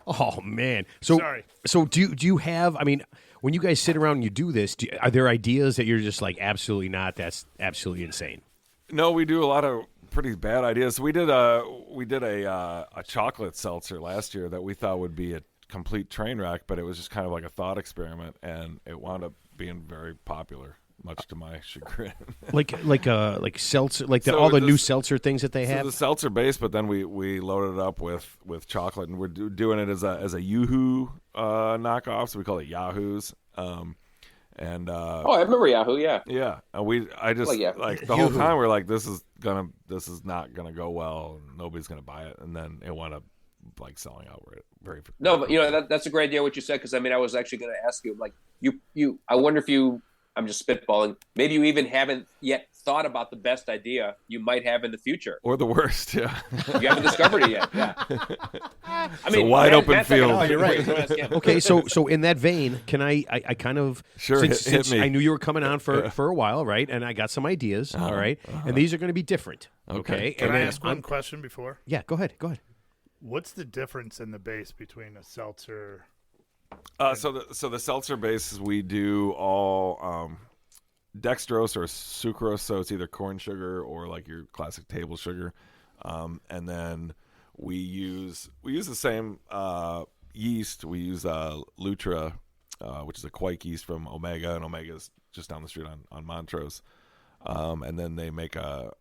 Oh man. So Sorry. So do you have? I mean, when you guys sit around and you do this, are there ideas that you're just like absolutely not? That's absolutely insane. No, we do a lot of pretty bad ideas. We did a chocolate seltzer last year that we thought would be a complete train wreck, but it was just kind of like a thought experiment, and it wound up being very popular, much to my chagrin. like seltzer, like So all the this- new seltzer things that they So have. the seltzer base, but then we loaded it up with chocolate, and we're doing it as a Yoo-hoo knockoff, so we call it Yahoos. I remember Yahoo. Yeah. Yeah, and I just Like, yeah. like the whole time we're like, this is not gonna go well, and nobody's gonna buy it, and then it wound up like selling out very. No, but that's a great idea what you said, because I mean I was actually going to ask you, like, you I wonder if you, I'm just spitballing, maybe you even haven't yet thought about the best idea you might have in the future. Or the worst, yeah. You haven't discovered it yet. Yeah. I mean, a wide open Matt's not gonna field. know. Oh, you're right. So ask him. Okay, so in that vein, can I kind of Sure, since hit me. I knew you were coming on for a while, right? And I got some ideas, all right? And these are going to be different, okay? Can and I then ask one question before? Yeah, go ahead. What's the difference in the base between a seltzer? So the seltzer bases we do all dextrose or sucrose, so it's either corn sugar or like your classic table sugar, and then we use the same yeast. We use Lutra, which is a quake yeast from Omega, and Omega's just down the street on Montrose. And then they make a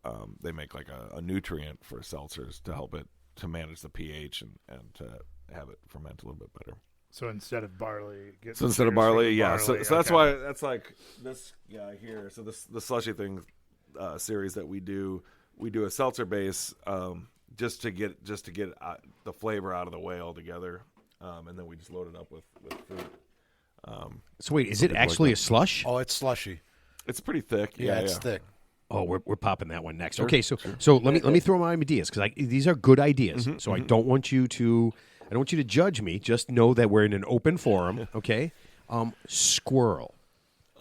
nutrient for seltzers to help it to manage the pH and to have it ferment a little bit better. So instead of barley, So instead of barley, yeah. So that's okay. why that's like this guy here. So the slushy thing series that we do a seltzer base just to get the flavor out of the way altogether, and then we just load it up with fruit. So wait, is it actually a slush? Oh, it's slushy. It's pretty thick. Yeah, it's thick. Oh, we're popping that one next. Okay, so let me throw my ideas, because these are good ideas. So I don't want you to judge me. Just know that we're in an open forum. Okay, squirrel.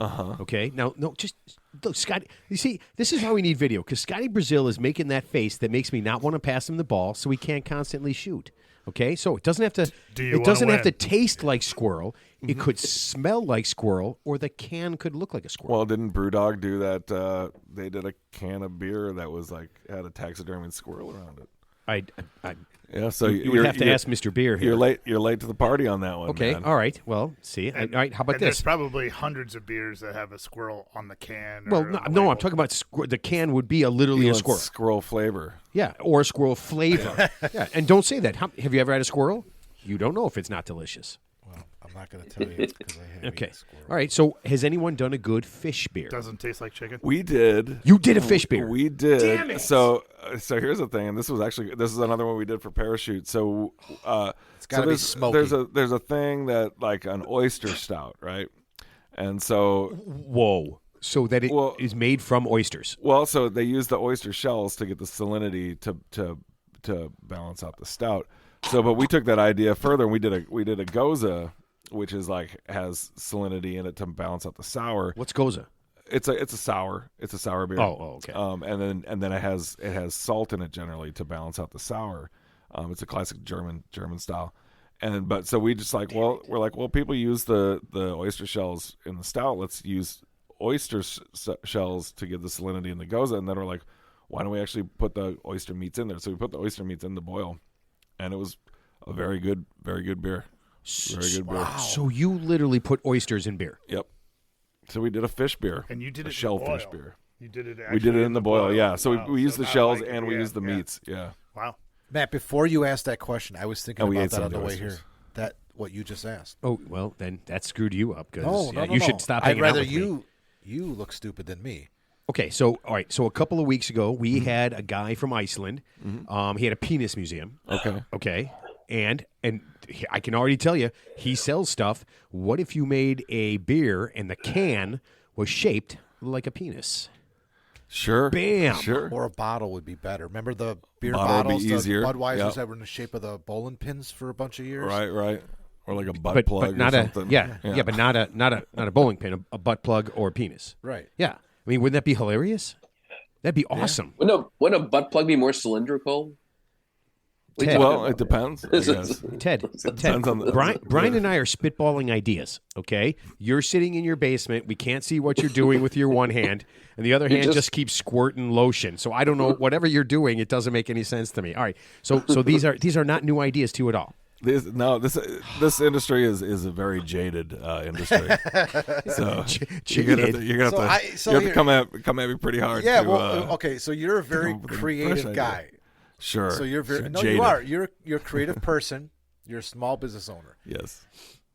Okay, now no, just look, Scotty. You see, this is why we need video, because Scotty Brazil is making that face that makes me not want to pass him the ball, so he can't constantly shoot. Okay, so it doesn't have to. It doesn't have to taste like squirrel. It could smell like squirrel, or the can could look like a squirrel. Well, didn't BrewDog do that? They did a can of beer that was like had a taxidermied squirrel around it. Yeah, so you would have to ask Mr. Beer here. You're late to the party on that one. Okay, man. all right. Well, see, all right. How about There's this? probably hundreds of beers that have a squirrel on the can. Well, or on the no, I'm label. talking about the can would be literally You a want squirrel. Squirrel flavor. Yeah, or a squirrel flavor. Yeah, and don't say that. Have you ever had a squirrel? You don't know if it's not delicious. Well, I'm not going to tell you it's because I have Okay. eaten squirrel. All right. So, has anyone done a good fish beer? Doesn't taste like chicken. We did. You did a fish beer. We did. Damn it. So here's the thing, and this is another one we did for Parachute. So It's got to be smoky. there's a thing that like an oyster stout, right? And so Whoa. So that it is made from oysters. well, so they use the oyster shells to get the salinity to balance out the stout. So, but we took that idea further, and we did a Goza, which is like has salinity in it to balance out the sour. What's Goza? It's a sour beer. Oh, okay. And then it has salt in it generally to balance out the sour. It's a classic German style. But so we just like, we're like, people use the oyster shells in the stout. Let's use oyster shells to give the salinity in the Goza. And then we're like, why don't we actually put the oyster meats in there? So we put the oyster meats in the boil, and it was a very good beer. Very good beer. So you literally put oysters in beer. Yep. So we did a fish beer. And you did it in the shellfish boil. beer. You did it. We did it in the boil, yeah. So Wow. we used the not shells like and we used the meats, yeah. Wow. Matt, before you asked that question, I was thinking And we about ate that some on the of the way oysters. here. That what you just asked. Oh, well, then that screwed you up because No, you should stop I'd hanging out rather with me. you look stupid than me. Okay, so all right, so a couple of weeks ago we had a guy from Iceland. He had a penis museum. Okay, and I can already tell you he sells stuff. What if you made a beer and the can was shaped like a penis? Sure. Bam. Sure. Or a bottle would be better. Remember the beer Bottle would be bottles, the easier. Budweisers Yep. that were in the shape of the bowling pins for a bunch of years? Right. Or like a butt plug but not or a something. but not a bowling pin, a butt plug or a penis. Right. Yeah, I mean, wouldn't that be hilarious? That'd be awesome. Wouldn't a butt plug be more cylindrical? Ted. Well, it depends. I guess. Ted, Depends on the Brian and I are spitballing ideas, okay? You're sitting in your basement. We can't see what you're doing with your one hand, and the other hand just keeps squirting lotion. So I don't know. Whatever you're doing, it doesn't make any sense to me. All right. So these are not new ideas to you at all. This industry is a very jaded industry. So you're gonna have to come at me pretty hard. Yeah. to, okay. So you're a very with a fresh creative idea. guy. Sure. So you're very jaded. you are. You're a creative person. You're a small business owner. Yes.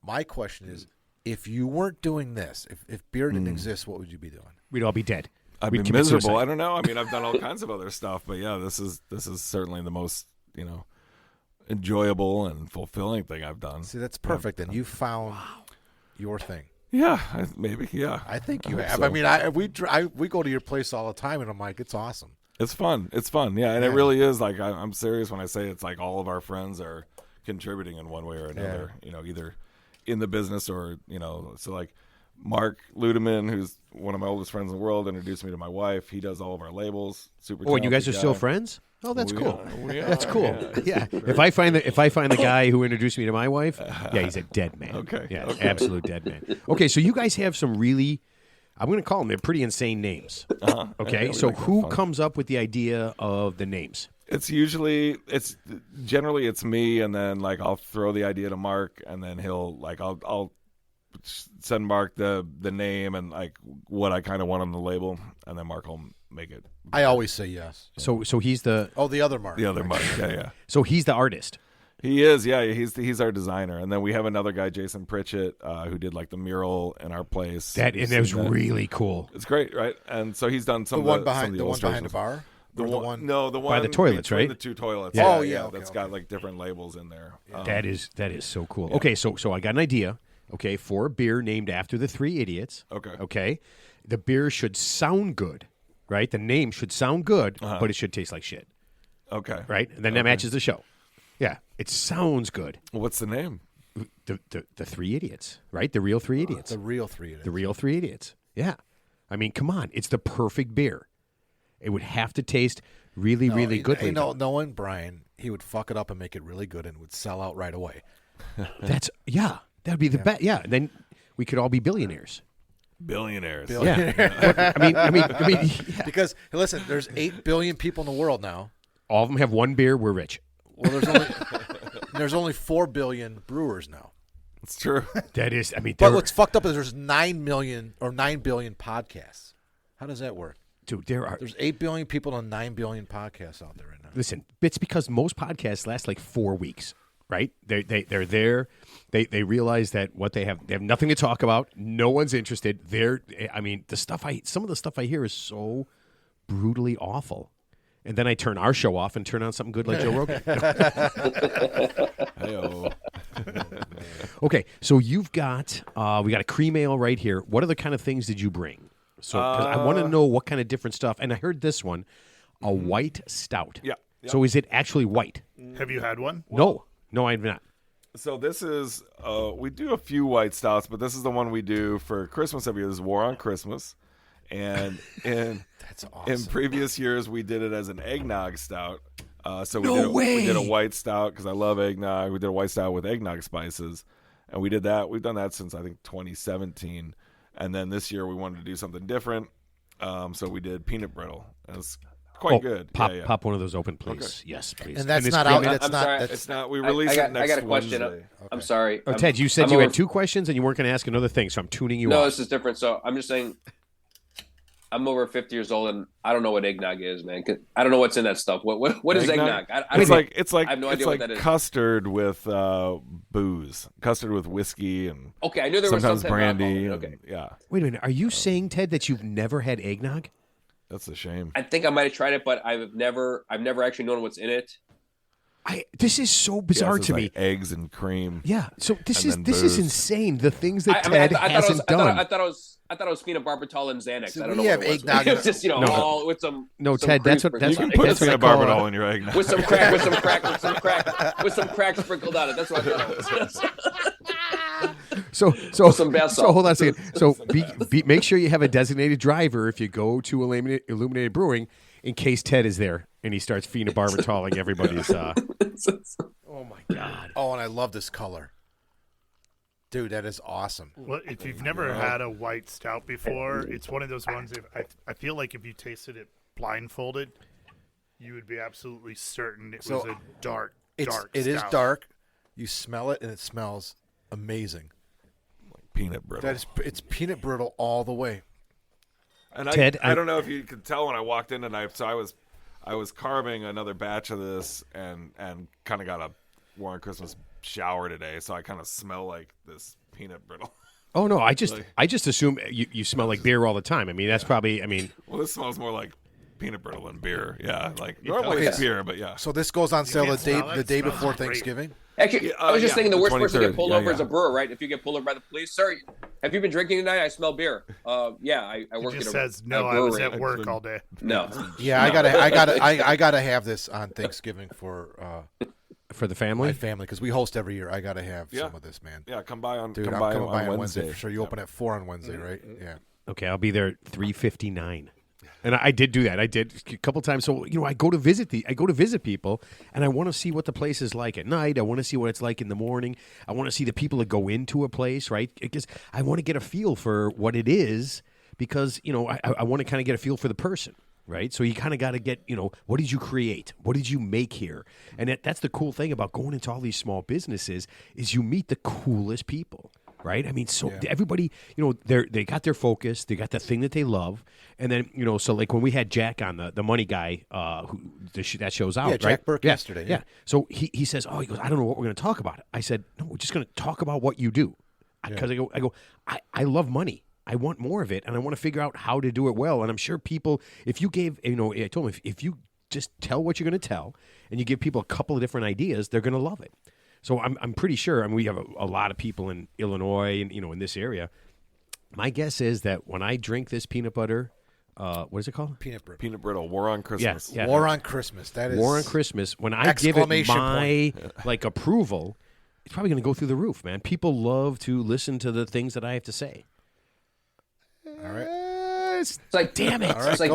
My question is, if you weren't doing this, if beer didn't exist, what would you be doing? We'd all be dead. I'd We'd be commit miserable. suicide. I don't know. I mean, I've done all kinds of other stuff, but yeah, this is certainly the most enjoyable and fulfilling thing I've done. See, that's perfect. And you found your thing. Yeah, maybe. Yeah, I think you hope have. so. I mean, we go to your place all the time, and I'm like, it's awesome. It's fun. Yeah, and it really is. Like I'm serious when I say it's like all of our friends are contributing in one way or another. Either in the business or So like Mark Ludeman, who's one of my oldest friends in the world, introduced me to my wife. He does all of our labels. Super. Oh, and you guys are talented still guy. friends? Oh, that's cool. We are, That's cool. yeah. Yeah. If I find the guy who introduced me to my wife, yeah, he's a dead man. Okay. Yeah, Okay. absolute dead man. Okay, so you guys have some really, I'm going to call them, they're pretty insane names. Okay, Yeah, we so like that who fun. comes up with the idea of the names? It's generally it's me, and then like I'll throw the idea to Mark, and then I'll send Mark the name and like what I kind of want on the label, and then Mark will make it. I always say yes. So he's the The other Mark. The other Mark, yeah. so he's the artist. He is, yeah. He's our designer, and then we have another guy, Jason Pritchett, who did like the mural in our place. That You've was seen that. really cool. It's great, right? And so he's done some The one of behind the the one behind the illustrations. bar. The Or one, no, the one By the toilets, between right? The two toilets. Yeah. Oh, yeah, okay, that's okay. got like different labels in there. That is so cool. Okay, so I got an idea. Okay, for a beer named after the Three Idiots. Okay. Okay, the beer should sound good, right? The name should sound good, but it should taste like shit, Okay, right? And then that matches the show. Yeah, it sounds good. What's the name? The Three Idiots, right? The real Three Idiots. The real three. The real Three Idiots. Yeah, I mean, come on, it's the perfect beer. It would have to taste really, really good. Knowing Brian, he would fuck it up and make it really good, and it would sell out right away. That'd be the best. Yeah, then we could all be billionaires. Billionaires. Yeah, I mean, yeah. Because listen, there's 8 billion people in the world now. All of them have one beer. We're rich. Well, there's only 4 billion brewers now. It's true. That is, I mean, But what's fucked up is there's 9 billion podcasts. How does that work? dude, There's 8 billion people and 9 billion podcasts out there right now. Listen, it's because most podcasts last like 4 weeks, right? They're there. They realize that they have nothing to talk about. No one's interested. Some of the stuff I hear is so brutally awful. And then I turn our show off and turn on something good like Joe Rogan. Hey-o. Okay, so you've got we got a cream ale right here. What other kind of things did you bring? So 'cause I want to know what kind of different stuff. And I heard this one, a white stout. Yeah. So is it actually white? Have you had one? No, I've not. So this is we do a few white stouts, but this is the one we do for Christmas every year. This is War on Christmas, and That's awesome. in previous years we did it as an eggnog stout. So we No way. we did a white stout because I love eggnog. We did a white stout with eggnog spices, and we did that. We've done that since I think 2017, and then this year we wanted to do something different. So we did peanut brittle. And it's quite good. Pop one of those open, please. Okay. Yes, please. And that's this not cream out. ale- That's I'm not. sorry. That's, It's not. We release it next I got a question. Wednesday. I'm sorry. Oh, Ted, you said I'm you over- had 2 questions and you weren't going to ask another thing, so I'm tuning you No, out. this is different. So I'm just saying, I'm over 50 years old, and I don't know what eggnog is, man. I don't know what's in that stuff. What is eggnog? It's like I have no idea what that is. Custard with booze, custard with whiskey, and okay, I knew there was sometimes something brandy. alcohol. Okay, yeah. Wait a minute. Are you saying, Ted, that you've never had eggnog? That's a shame. I think I might have tried it, but I've never actually known what's in it. This is so bizarre to me. Like eggs and cream. Yeah. So this And is insane. The things that Ted hasn't done. I thought it was peanut barbital and Xanax. So I don't know we what have it was. eggnog. It was just all with some. No, some Ted. That's cream what. That's You what. can put That's what I peanut call barbitol in your eggnog. with some crack sprinkled on it. That's what I thought it was. So some bath so salt. hold on a second. So make sure you have a designated driver if you go to Illuminated Brewing, in case Ted is there and he starts phenobarbital everybody's. Oh my God! Oh, and I love this color, dude. That is awesome. Well, if you've never had a white stout before, it's one of those ones. I feel like if you tasted it blindfolded, you would be absolutely certain it was a dark stout. It is dark. You smell it, and it smells amazing. Peanut brittle. It's peanut brittle all the way. And Ted, I don't know if you could tell when I walked in tonight. So I was carving another batch of this and kind of got a Warren Christmas shower today. So I kind of smell like this peanut brittle. Oh no! I just assume you smell like beer all the time. I mean, that's probably. I mean, well, this smells more like peanut brittle than beer. Yeah, like normally it's beer, but yeah. So this goes on sale can't smell the it. day It smells before great. Thanksgiving. Actually, I was just thinking the worst person to get 23rd. pulled Yeah, over is yeah. a brewer, right? If you get pulled over by the police, sir, have you been drinking tonight? I smell beer. Yeah, I He work just at says, a "No, I was brewery. at work all day." No. Yeah, I gotta have this on Thanksgiving for for the my family. family because we host every year. I gotta have some of this, man. Yeah, come by on Dude, come I'm by coming by on Wednesday. for sure. You open at 4 on Wednesday, right? Yeah. Okay, I'll be there at 3:59. And I did do that. I did a couple times. So I go to visit people, and I want to see what the place is like at night. I want to see what it's like in the morning. I want to see the people that go into a place, right? Because I want to get a feel for what it is. Because I want to kind of get a feel for the person, right? So you kind of got to get what did you create? What did you make here? And that's the cool thing about going into all these small businesses is you meet the coolest people. Right, I mean, so everybody, they got their focus, they got the thing that they love, and then so like when we had Jack on the money guy, that show's out, right? Jack Burke yesterday. Yeah. So he says, he goes, I don't know what we're going to talk about. I said, no, we're just going to talk about what you do, because I love money. I want more of it, and I want to figure out how to do it well. And I'm sure people, if you gave, I told them if you just tell what you're going to tell, and you give people a couple of different ideas, they're going to love it. So I'm pretty sure. I mean, we have a lot of people in Illinois and in this area. My guess is that when I drink this peanut butter, what is it called? Peanut brittle. Peanut brittle. War on Christmas. Yeah. War on Christmas. That is War on Christmas. When I give it Exclamation my approval, it's probably going to go through the roof, man. People love to listen to the things that I have to say. All right. It's like, damn it! Right, it's like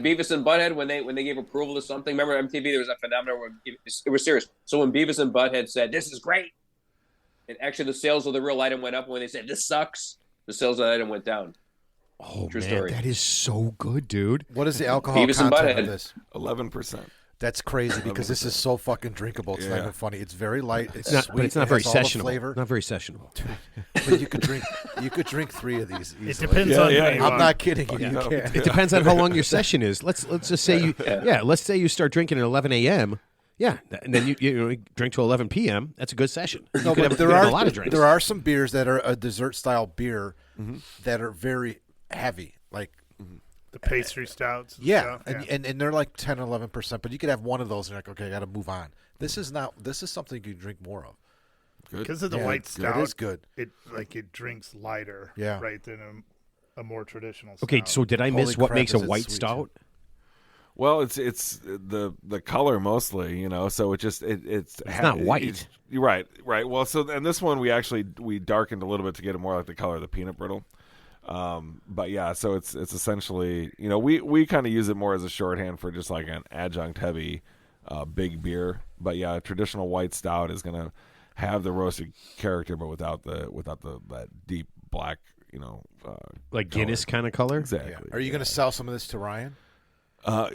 Beavis and Butthead when they gave approval to something. Remember MTV? There was a phenomenon where it was serious. So when Beavis and Butthead said, "This is great," and actually the sales of the real item went up. And when they said, "This sucks," the sales of the item went down. Oh True man, story. that is so good, dude. What is the alcohol Beavis and content of Butthead. this? 11%. That's crazy because this is so fucking drinkable. It's not even funny. It's very light. It's Not, sweet. but it's not it very has all the sessionable. flavor. Not very sessionable. But you could drink 3 of these easily. It depends on who you I'm are. not kidding you. You It can. depends on how long your session is. Let's just say let's say you start drinking at 11 a.m. Yeah, and then you drink till 11 p.m. That's a good session. No, but you could have a lot of drinks. there are some beers that are a dessert style beer that are very heavy, like The pastry stouts. And yeah, stuff. and they're like 10 or 11%. But you could have one of those and you're like, okay, I got to move on. This is something you can drink more of. Because of the Yeah, white good. stout, It is good. It drinks lighter, Yeah. right, than a more traditional stout. Okay, so did I Holy miss what crap, makes a is it white sweet, stout? Well, it's the color mostly, so it's not white. You're right. Well, and this one we darkened a little bit to get it more like the color of the peanut brittle. But yeah, so it's essentially, we kind of use it more as a shorthand for just like an adjunct heavy, big beer. But yeah, a traditional white stout is gonna have the roasted character, but without that deep black, Like Guinness kind of color? Exactly. Are you going to sell some of this to Ryan?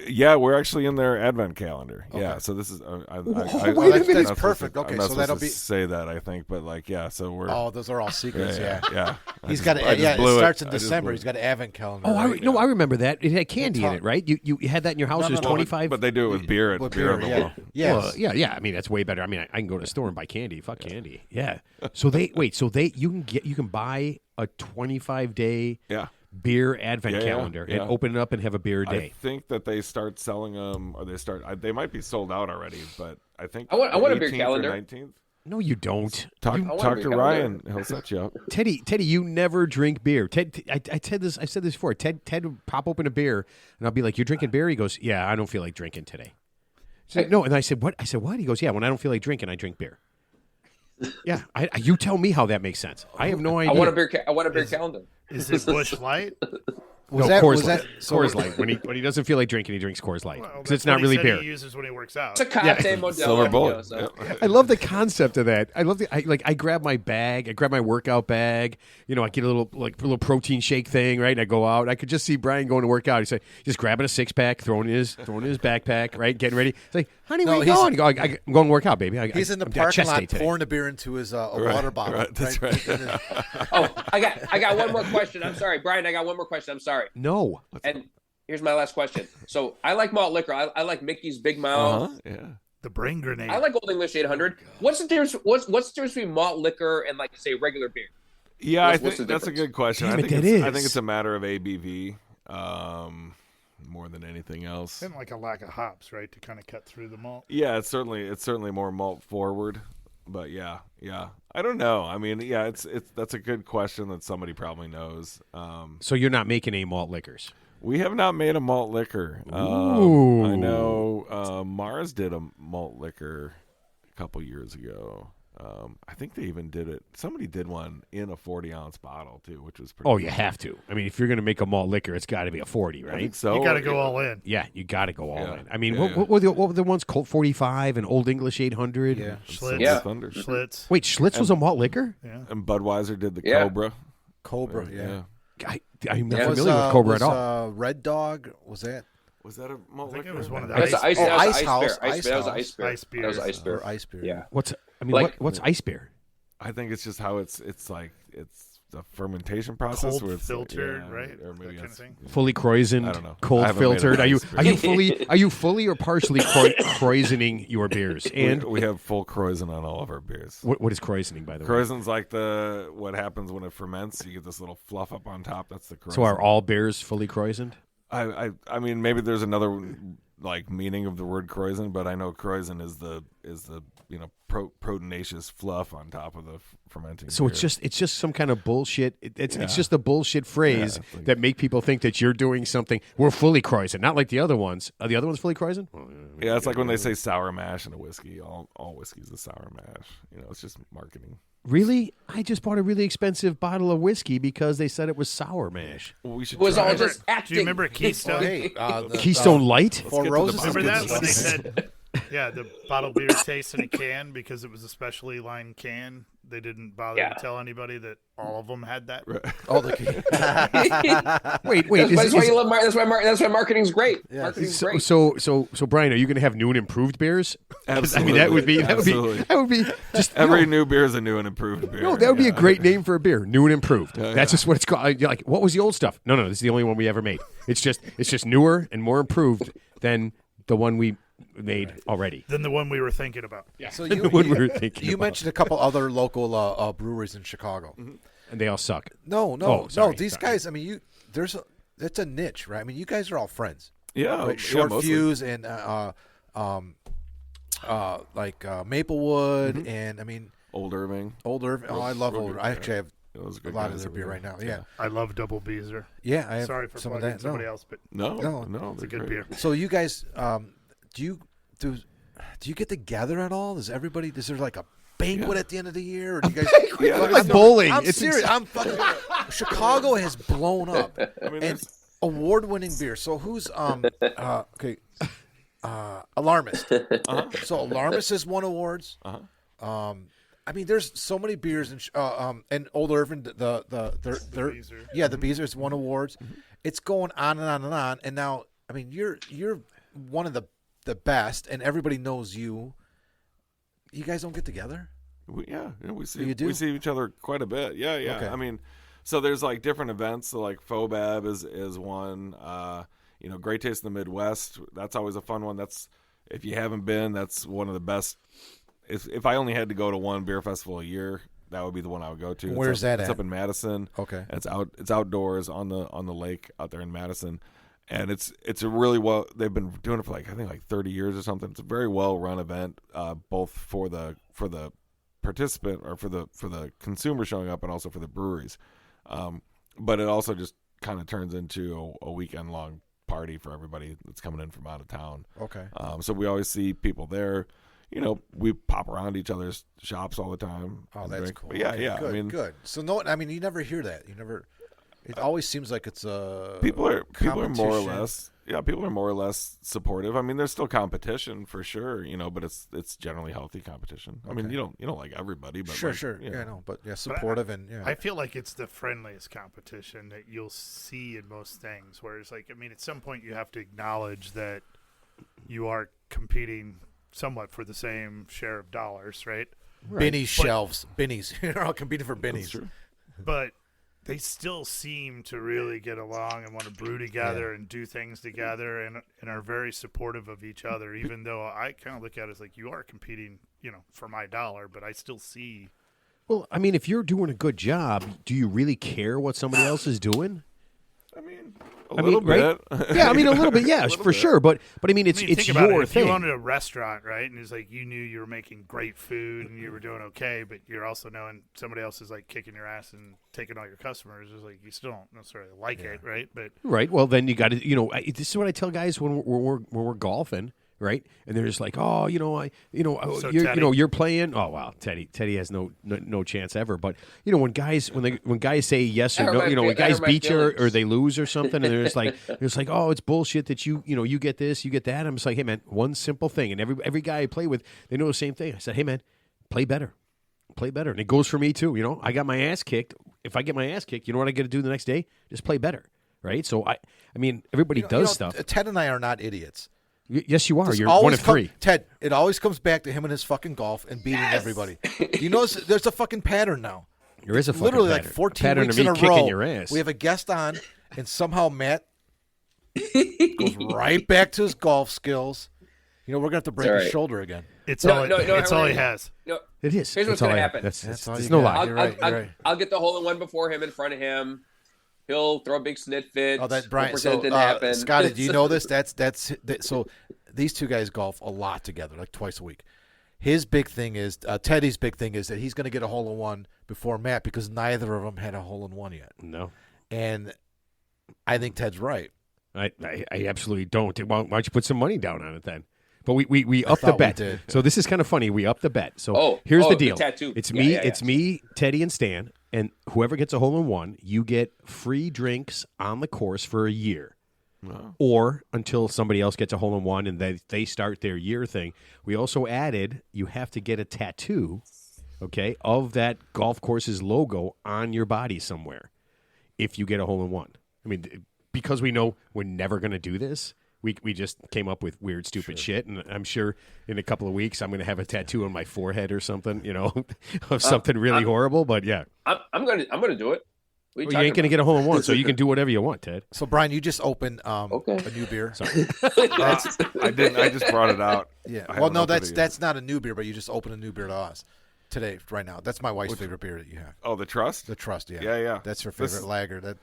Yeah, we're actually in their advent calendar. Okay. Yeah, so this is. Wait a minute. That's perfect. Okay, I'm not so that'll supposed be. to say that, I think, but like, yeah. So we're. Oh, those are all secrets. yeah. He's got. I just It blew starts in I just December. blew He's got an advent calendar. Oh, right? I remember that. It had candy in talk- it, right? You had that in your house. No, It was no, no. 25. But they do it with beer. With beer beer, on the yeah. wall. Yes. Well, yeah. I mean, that's way better. I mean, I can go to the store and buy candy. Fuck candy. Yeah. So you can buy a 25-day Yeah. beer advent Yeah, calendar yeah. and open it up and have a beer a I day. think that they start selling them, or they might be sold out already, but I think I want a beer 18th or calendar. 19th. No, you don't. Talk I want to a beer Ryan. calendar. He'll set you up. Teddy, you never drink beer. Ted, I said this before. Ted would pop open a beer, and I'll be like, "You're drinking beer?" He goes, "Yeah, I don't feel like drinking today." So, no, and I said, "What?" I said, "What?" He goes, "Yeah, when I don't feel like drinking, I drink beer." Yeah, you tell me how that makes sense. I have no idea. I want a beer calendar. Is it Bush Light? No, that- Coors was Light. that- so- Coors Light. When he doesn't feel like drinking, he drinks Coors Light Well, because that's it's not what he really said beer. He uses when he works out. It's a cocktail Modelo. Silver bullet. So. Yeah. I love the concept of that. I love I grab my bag, I grab my workout bag. You know, I get a little protein shake thing, right? And I go out. I could just see Brian going to work out. He's like, just grabbing a 6-pack, throwing it in his backpack, right? Getting ready. It's like, honey, where you going? I go, I'm going to work out, baby. He's in the I'm got parking chest day lot today. pouring the beer into his water bottle. right, that's right. Oh, I got one more question. I'm sorry, Brian. I got one more question. I'm sorry. No. And here's my last question. So I like malt liquor. I like Mickey's Big Mouth. Yeah. The brain grenade. I like Old English 800. What's the difference? What's the difference between malt liquor and like say regular beer? Yeah, What's I the think that's a difference? good question. Damn I it, think that it's, is. I think it's a matter of ABV, more than anything else. And like a lack of hops, right, to kind of cut through the malt. Yeah, it's certainly more malt forward, but yeah. I don't know. I mean, yeah, it's that's a good question that somebody probably knows. So you're not making any malt liquors? We have not made a malt liquor. Ooh. I know Mars did a malt liquor a couple years ago. I think they even did it. Somebody did one in a 40-ounce bottle too, which was pretty. Oh, you have to. I mean, if you're going to make a malt liquor, it's got to be a 40, I right? think so. You got to go all in. Yeah, you got to go all Yeah. in. I mean, Yeah, what, yeah. what were the ones? Colt 45 and Old English 800. Yeah. Schlitz. Yeah. Thunder. Schlitz. Wait, Schlitz was a malt liquor? Yeah. And Budweiser did the Yeah. Cobra. Cobra, yeah. I'm not Yeah. familiar with Cobra at all. Red Dog, was that? Was that a malt I think liquor? it was one of the That's ice, ice. Oh, That was Ice ice House, beer. Ice That was House. ice beer. Ice beer. That was ice beer. Or ice beer? Yeah. What's ice beer? I think it's just how it's like it's the fermentation process Cold where it's filtered, yeah, right? Or That maybe kind of it's thing. Fully croisened, I don't know. I cold haven't made filtered. an Are you ice beer. are you fully or partially croisening your beers? And we have full Croizen on all of our beers. what is croisening, by the way? Croizen's like what happens when it ferments. You get this little fluff up on top. That's the Croizen. So are all beers fully croisened? I mean, maybe there's another like meaning of the word Croizen, but I know Croizen is the proteinaceous fluff on top of the fermenting. So beer. it's just some kind of bullshit. It's just a bullshit phrase Yeah, like- that make people think that you're doing something. We're fully croisened, not like the other ones. Are the other ones fully croisened? Yeah, it's like when they say sour mash in a whiskey. All whiskey's a sour mash. It's just marketing. Really? I just bought a really expensive bottle of whiskey because they said it was sour mash. Well, we should. It was try all it. just Do acting. you remember Keystone? Hey, Keystone Light? Four get to the Roses. bottom. Remember Good that when they stuff. said, yeah, the bottled beer tastes in a can because it was a specially lined can. They didn't bother Yeah. to tell anybody that all of them had that. Oh, the Wait. That's why you love. That's why marketing's great. Yeah. Marketing's great. So Brian, are you going to have new and improved beers? 'Cause, I mean, Absolutely. that would be just Every new beer is a new and improved beer. No, that would be a Yeah. great name for a beer. New and improved. Yeah, That's just what it's called. You're like, what was the old stuff? No, this is the only one we ever made. It's just newer and more improved than the one we made already. Than the one we were thinking about. So The one we were thinking you about. mentioned a couple other local breweries in Chicago. And they all suck. No, Oh, sorry, These sorry. guys. I mean, that's a niche, right? I mean, you guys are all friends. Yeah, Right? Short mostly. Fuse and Maplewood, and I mean Old Irving. Old Irving. Oh, I love Real Old. good, I yeah. actually have Those are a good lot of guys their over beer there. right now. Yeah, I love Double Beezer. yeah. I have Sorry for some of plugging that. somebody No. else, but No, No, it's a they're good great. beer. So you guys, do you get together at all? Is there like a banquet at the end of the year? Or do you guys Yeah, Like there's- bowling. I'm It's serious. I'm fucking. Chicago has blown up, I mean, and there's- award-winning beer. So who's okay? Alarmist. So Alarmist has won awards. I mean, there's so many beers and Old Irving. The Beezer. yeah, the Beezer has won awards. It's going on and on and on. And now I mean, you're one of the best, and everybody knows you. You guys don't get together? We see You do? we see each other quite a bit. Yeah. Okay. I mean, so there's like different events. So like Fobab is one. Great Taste in the Midwest. That's always a fun one. That's, if you haven't been, that's one of the best. If I only had to go to one beer festival a year, that would be the one I would go to. Where's that It's at? up in Madison. Okay. It's outdoors on the lake out there in Madison. And it's a really well, they've been doing it for I think 30 years or something. It's a very well run event, both for the participant or for the consumer showing up and also for the breweries. But it also just kind of turns into a weekend long party for everybody that's coming in from out of town. Okay. So we always see people there. We pop around each other's shops all the time. Oh, and that's drink. cool. But yeah. Good, I mean, good. So you never hear that. It always seems like it's a people are more or competition. less people are more or less supportive. I mean, there's still competition for sure, but it's generally healthy competition. I mean, Okay. you don't like everybody, but Sure. you know. Yeah, I know, but yeah, supportive and yeah. I feel like it's the friendliest competition that you'll see in most things. Whereas, at some point you have to acknowledge that you are competing somewhat for the same share of dollars, right? Binny's shelves. Binny's. You're all competing for That's Binny's. true. But they still seem to really get along and want to brew together and do things together and are very supportive of each other, even though I kind of look at it as you are competing, for my dollar, but I still see. Well, I mean, if you're doing a good job, do you really care what somebody else is doing? I mean, a little right? bit. Yeah, I mean, a little bit, yeah, for sure. But I mean, it's think about your it. If thing. you owned a restaurant, right, and it's you knew you were making great food and you were doing okay, but you're also knowing somebody else is kicking your ass and taking all your customers. It's you still don't necessarily like it, right? But Right. Well, then you got to, this is what I tell guys when we're golfing, right? And they're just like, oh, you're playing. Oh, wow, Teddy has no chance ever. But when guys say yes or no, when guys beat you or they lose or something, and they're just like, oh, it's bullshit that you get this, you get that. I'm just like, hey man, one simple thing, and every guy I play with, they know the same thing. I said, hey man, play better. And it goes for me too. I got my ass kicked. If I get my ass kicked, you know what I got to do the next day? Just play better, right? So I mean, everybody does stuff. Ted and I are not idiots. Yes, you are. This You're always one of three. Ted, it always comes back to him and his fucking golf and beating everybody. You notice there's a fucking pattern now. There is a fucking Literally pattern. 14 pattern weeks of me in a kicking row. your ass. We have a guest on, and somehow Matt goes right back to his golf skills. We're going to have to break his shoulder again. it's all he has. No, It is. Here's That's what's all gonna I- happen. That's all there's you no got. lie. You're right, you're right. I'll get the hole-in-one before him in front of him. He'll throw a big snit fit. Oh, that Brian. We'll So, pretend it didn't happen. Scotty, do you know this? So these two guys golf a lot together, like twice a week. His big thing is Teddy's big thing is that he's going to get a hole-in-one before Matt because neither of them had a hole-in-one yet. No, And I think Ted's right. I absolutely don't. Why don't you put some money down on it then? But we upped the thought we bet. did. So this is kind of funny. We upped the bet. So Oh, here's the the deal. tattoo. It's Yeah, me. yeah, yeah. It's me, Teddy, and Stan. And whoever gets a hole-in-one, you get free drinks on the course for a year. Wow. Or until somebody else gets a hole-in-one and they start their year thing. We also added you have to get a tattoo, okay, of that golf course's logo on your body somewhere if you get a hole-in-one. I mean, because we know we're never going to do this, we just came up with weird, stupid shit. And I'm sure in a couple of weeks I'm going to have a tattoo on my forehead or something, of something really horrible. But, yeah. I'm gonna do it. Well, you ain't going to get a hole-in-one, so you can do whatever you want, Ted. So Brian, you just opened a new beer. I didn't. I just brought it out. Yeah. I Well, haven't no, opened it yet. that's not a new beer, but you just opened a new beer to us today, right now. That's my wife's favorite beer that you have. Oh, the Trust. The Trust, yeah. Yeah. That's her This favorite is- lager.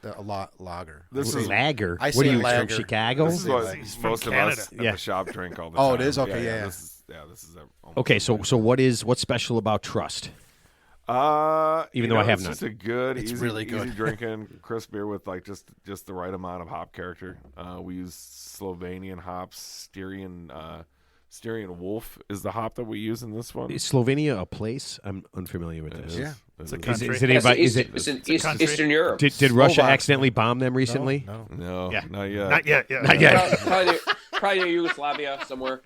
Lager. This is Lager. I What say are you lager. from Chicago? This is what He's from most of Canada. us at Yeah. the shop drink all the Oh, time. it is? Okay, yeah. This is Okay, so what's special about Trust? Even though I have it's none. just a good, It's easy, really good. easy drinking crisp beer with just the right amount of hop character. We use Slovenian hops. Styrian Wolf is the hop that we use in this one. Is Slovenia a place? I'm unfamiliar with this. Yeah. It's a Is- country. Is it anybody? Is it? It's in a country. Eastern Europe. Did Russia Slovaks, accidentally bomb them recently? No. No, Yeah. not yet. Not yet. Yeah. Not yet. Probably near Yugoslavia somewhere.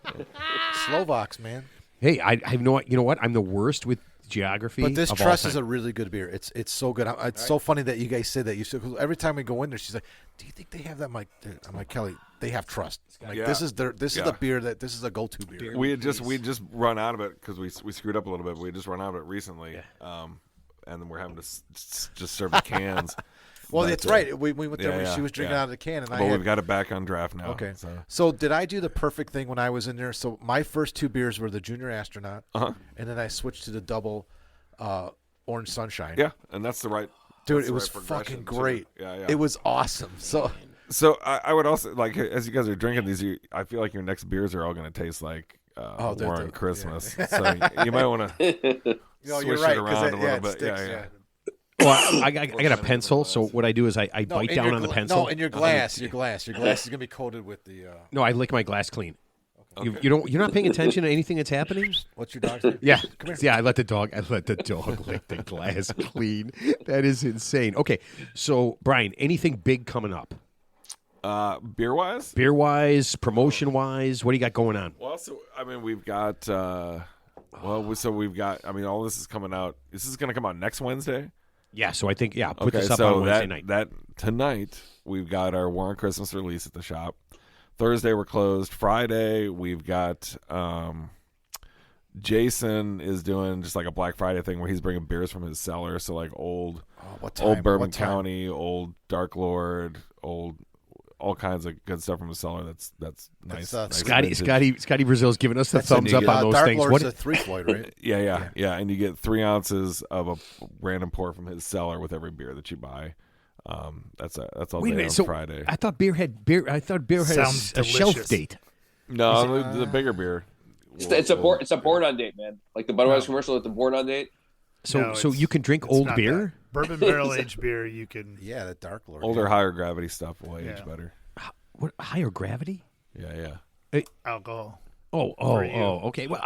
Slovaks, man. Hey, I have no. You know what? I'm the worst with geography. But this of all Trust is time. a really good beer. It's so good. It's so funny that you guys say that. Cause every time we go in there, she's like, "Do you think they have that?" I'm like, Kelly, they have trust. Like Yeah. this is the beer this is a go-to beer. We just run out of it because we screwed up a little bit. We just run out of it recently, and then we're having to just serve the cans. Well, But, that's right. We went there. yeah, She was drinking yeah. out of the can, and But we've got it back on draft now. Okay. So So did I do the perfect thing when I was in there? So my first 2 beers were the Junior Astronaut, and then I switched to the double Orange Sunshine. yeah, and that's the right. Dude, that's it the was right fucking progression, great. too. Yeah, yeah. It was awesome. So I would also like as you guys are drinking these. I feel like your next beers are all going to taste like Warren Christmas. So you might want to. you're right, 'cause around a little it bit. sticks, Yeah. Well, I got a pencil, so what I do is I bite in down your on the gla- pencil. No, in your glass. Your glass is gonna be coated with the. No, I lick my glass clean. You're not paying attention to anything that's happening. What's your dog's name? Yeah, yeah. I let the dog lick the glass clean. That is insane. Okay, so Brian, anything big coming up? Beer wise, Beer wise, promotion wise, what do you got going on? well, so I mean, we've got. We've got. I mean, all this is coming out. This is going to come out next Wednesday. Yeah, so I think put this up so on Wednesday night. that tonight we've got our Warren Christmas release at the shop. Thursday we're closed. Friday we've got Jason is doing just like a Black Friday thing where he's bringing beers from his cellar. So like old Bourbon County, old Dark Lord, old all kinds of good stuff from his cellar. That's nice. Nice Scotty Brazil's giving us the thumbs up on those Dark things. Lord's a 3 Floyd, right? Yeah, and you get 3 ounces of a random pour from his cellar with every beer that you buy. That's all Wait a day minute, on so Friday. I thought beer had Sounds a shelf delicious. date. No, the bigger beer. It's a born on date, man. Like the Budweiser commercial with the born on date. So No, so it's- you can drink it's old not beer. that. Bourbon barrel aged beer, you can. Yeah, the Dark Lord. Older, higher gravity stuff will age Yeah. better. What higher gravity? Yeah. Alcohol. Oh, For you. okay. Well,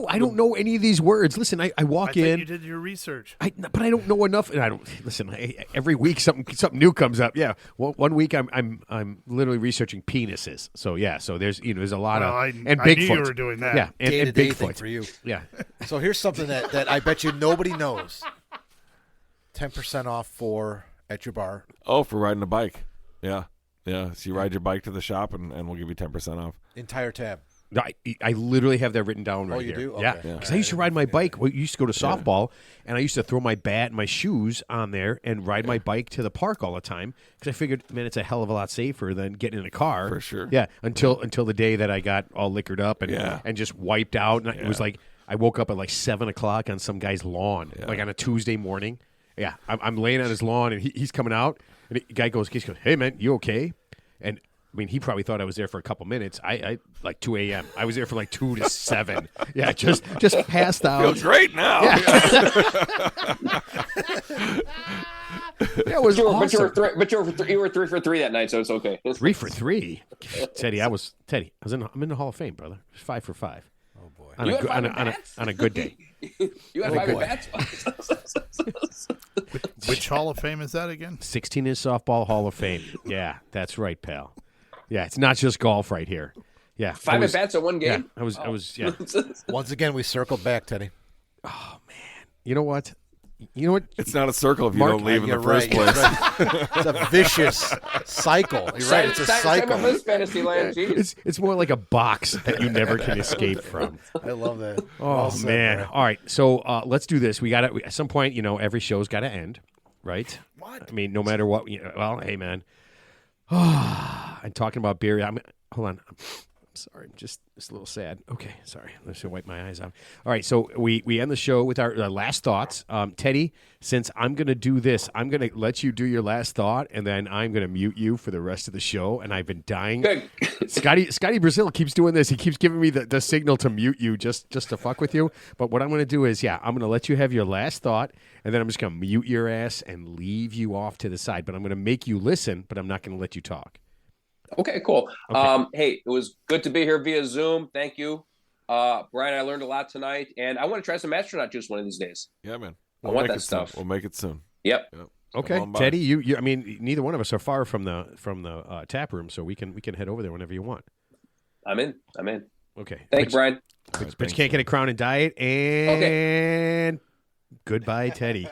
I don't know any of these words. Listen, I walk I think in. you did your research. But I don't know enough, and I don't listen. Every week something new comes up. Yeah, well, one week I'm literally researching penises. So yeah, so there's a lot Well, of I and knew Bigfoot. you were doing that. Yeah, and Day-to-day thing Bigfoot for you. Yeah, So here's something that I bet you nobody knows. 10% off at your bar. Oh, for riding a bike. Yeah. So you ride your bike to the shop, and we'll give you 10% off. Entire tab. No, I literally have that written down right you here. do? Yeah, Okay. because I used to ride my bike. Well, you used to go to softball, and I used to throw my bat and my shoes on there and ride my bike to the park all the time because I figured, man, it's a hell of a lot safer than getting in a car. For sure. Yeah, until the day that I got all liquored up and just wiped out, and it was like I woke up at like 7:00 on some guy's lawn, like on a Tuesday morning. Yeah, I'm laying on his lawn, and he's coming out, and the guy goes, "Hey man, you okay?" And I mean, he probably thought I was there for a couple minutes. I like 2 a.m. I was there for like 2 to 7. Yeah, just passed out. Feels great now. Yeah. That was awesome. You were 3 for 3 that night, so it's okay. 3 for 3, Teddy. I'm in the Hall of Fame, brother. 5 for 5. Oh boy. On a good day. You had 5 bats. Which Hall of Fame is that again? 16 is softball Hall of Fame. Yeah, that's right, pal. Yeah, it's not just golf right here. Yeah, 5 at bats in one game. Yeah, I was. Yeah. Once again, we circled back, Teddy. You know what? It's not a circle if you Mark, don't leave in the You're first right. place. It's a vicious cycle. You're right. It's a cycle. This fantasy land. Jeez. It's more like a box that you never can escape from. I love that. Oh Well said, man! Brian. All right, so let's do this. We got to at some point. Every show's got to end, right? What? I mean, no matter what. Well, hey man. I'm talking about beer. Hold on. I'm sorry. I'm just a little sad. Okay, sorry. Let's wipe my eyes out. All right, so we end the show with our last thoughts. Teddy, since I'm going to do this, I'm going to let you do your last thought, and then I'm going to mute you for the rest of the show. And I've been dying. Good. Scotty Brazil keeps doing this. He keeps giving me the signal to mute you just to fuck with you. But what I'm going to do is, I'm going to let you have your last thought, and then I'm just going to mute your ass and leave you off to the side. But I'm going to make you listen, but I'm not going to let you talk. Okay, cool. Okay. Hey, it was good to be here via Zoom. Thank you. Brian, I learned a lot tonight, and I want to try some astronaut juice one of these days. Yeah, man. I want make that it soon. stuff. We'll make it soon. Yep. Okay, Come on by. Teddy, you. I mean, neither one of us are far from the tap room, so we can head over there whenever you want. I'm in. Okay. Thank you, Brian. All right, But you thanks, can't get a Crown and Diet, and Goodbye, Teddy.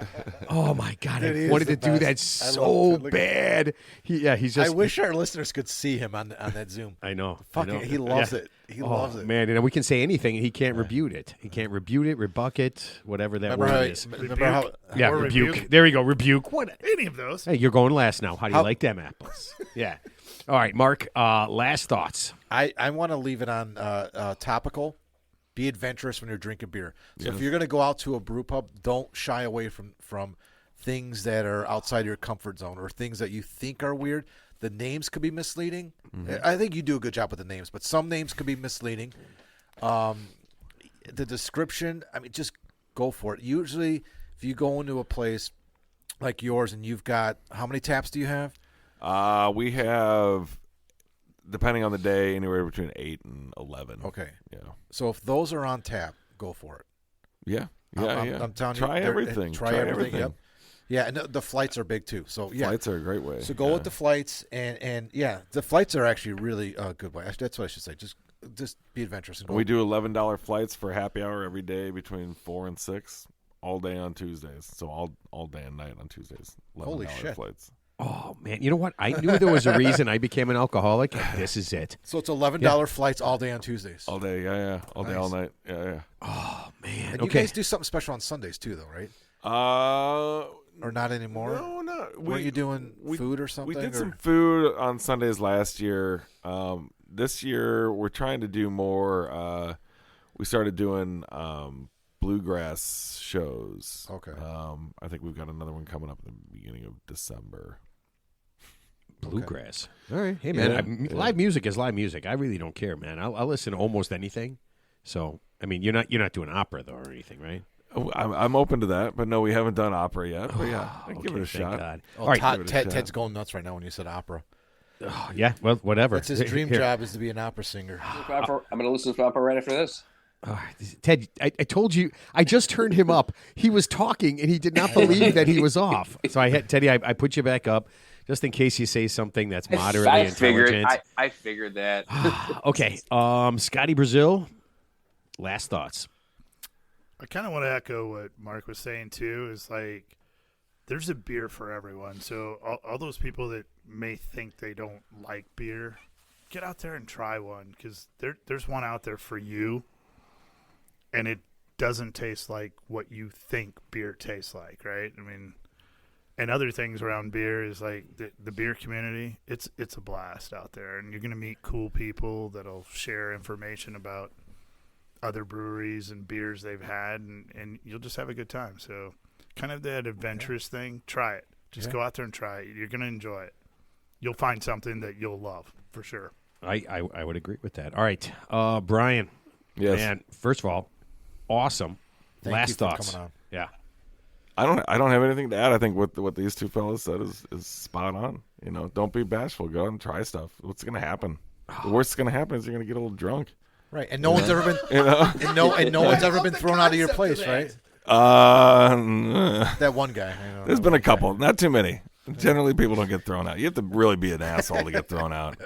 Oh my God, Dude, he I wanted is to the do that best. I so love Ted. bad. He's just. I wish our listeners could see him on that Zoom. I know. Fucking, he loves it. He loves it. Man, and we can say anything, and he can't rebut it. He can't rebut it, rebut it, whatever that word is. Remember how? Yeah, Or rebuke. There you go, rebuke. What? Any of those. Hey, you're going last now. How do you like them apples? Yeah. All right, Mark. Last thoughts. I want to leave it on topical. Be adventurous when you're drinking beer. So if you're going to go out to a brew pub, don't shy away from things that are outside your comfort zone or things that you think are weird. The names could be misleading. I think you do a good job with the names, but some names could be misleading. The description, I mean, just go for it. Usually, if you go into a place like yours and you've got, how many taps do you have? We have, depending on the day, anywhere between 8 and 11. Okay. Yeah. So if those are on tap, go for it. Yeah. I'm telling you. Try everything. Try everything. Yep. Yeah, and the flights are big too. So yeah, Flights are a great way. So go with the flights, and yeah, the flights are actually really a good way. That's what I should say. Just be adventurous. And go. We do $11 flights for happy hour every day between 4 and 6, all day on Tuesdays. So all day and night on Tuesdays. $11 Holy shit. flights. Oh man, you know what? I knew there was a reason I became an alcoholic. This is it. So it's $11 flights all day on Tuesdays. All day, yeah. All day, all night. Yeah. Oh man. And you guys do something special on Sundays too, though, right? Or not anymore? No. Were you doing food or something? We did some food on Sundays last year. This year, we're trying to do more. We started doing bluegrass shows. Okay. I think we've got another one coming up in the beginning of December. Bluegrass. All right. Hey, man, Yeah. live music is live music. I really don't care, man. I'll listen to almost anything. So, I mean, you're not doing opera, though, or anything, right? Oh, I'm open to that, but no, we haven't done opera yet. But yeah, Okay, give it a thank shot. God. Oh, All right. Ted's going nuts right now when you said opera. Oh, yeah, well, whatever. That's his dream Here. job is to be an opera singer. I'm going to listen to opera right after this. Ted, I told you, I just turned him up. He was talking, and he did not believe that he was off. So I had Teddy. I put you back up just in case you say something that's moderately intelligent. I figured that. Okay, Scotty Brazil. Last thoughts. I kind of want to echo what Mark was saying too. Is like, there's a beer for everyone. So all those people that may think they don't like beer, get out there and try one, because there's one out there for you, and it doesn't taste like what you think beer tastes like, right? I mean, and other things around beer is like the beer community. It's a blast out there, and you're gonna meet cool people that'll share information about other breweries and beers they've had, and you'll just have a good time. So kind of that adventurous thing, try it. Just go out there and try it. You're going to enjoy it. You'll find something that you'll love for sure. I would agree with that. All right, Brian. Yes. Man, first of all, awesome. Thank Last you for thoughts. coming on. Yeah. I don't have anything to add. I think what these two fellas said is spot on. You know, don't be bashful. Go out and try stuff. What's going to happen? The worst that's going to happen is you're going to get a little drunk. Right, and no one's ever been, You know, no one's ever been thrown out of your place, right? That one guy. There's been a couple, not too many. Generally, people don't get thrown out. You have to really be an asshole to get thrown out.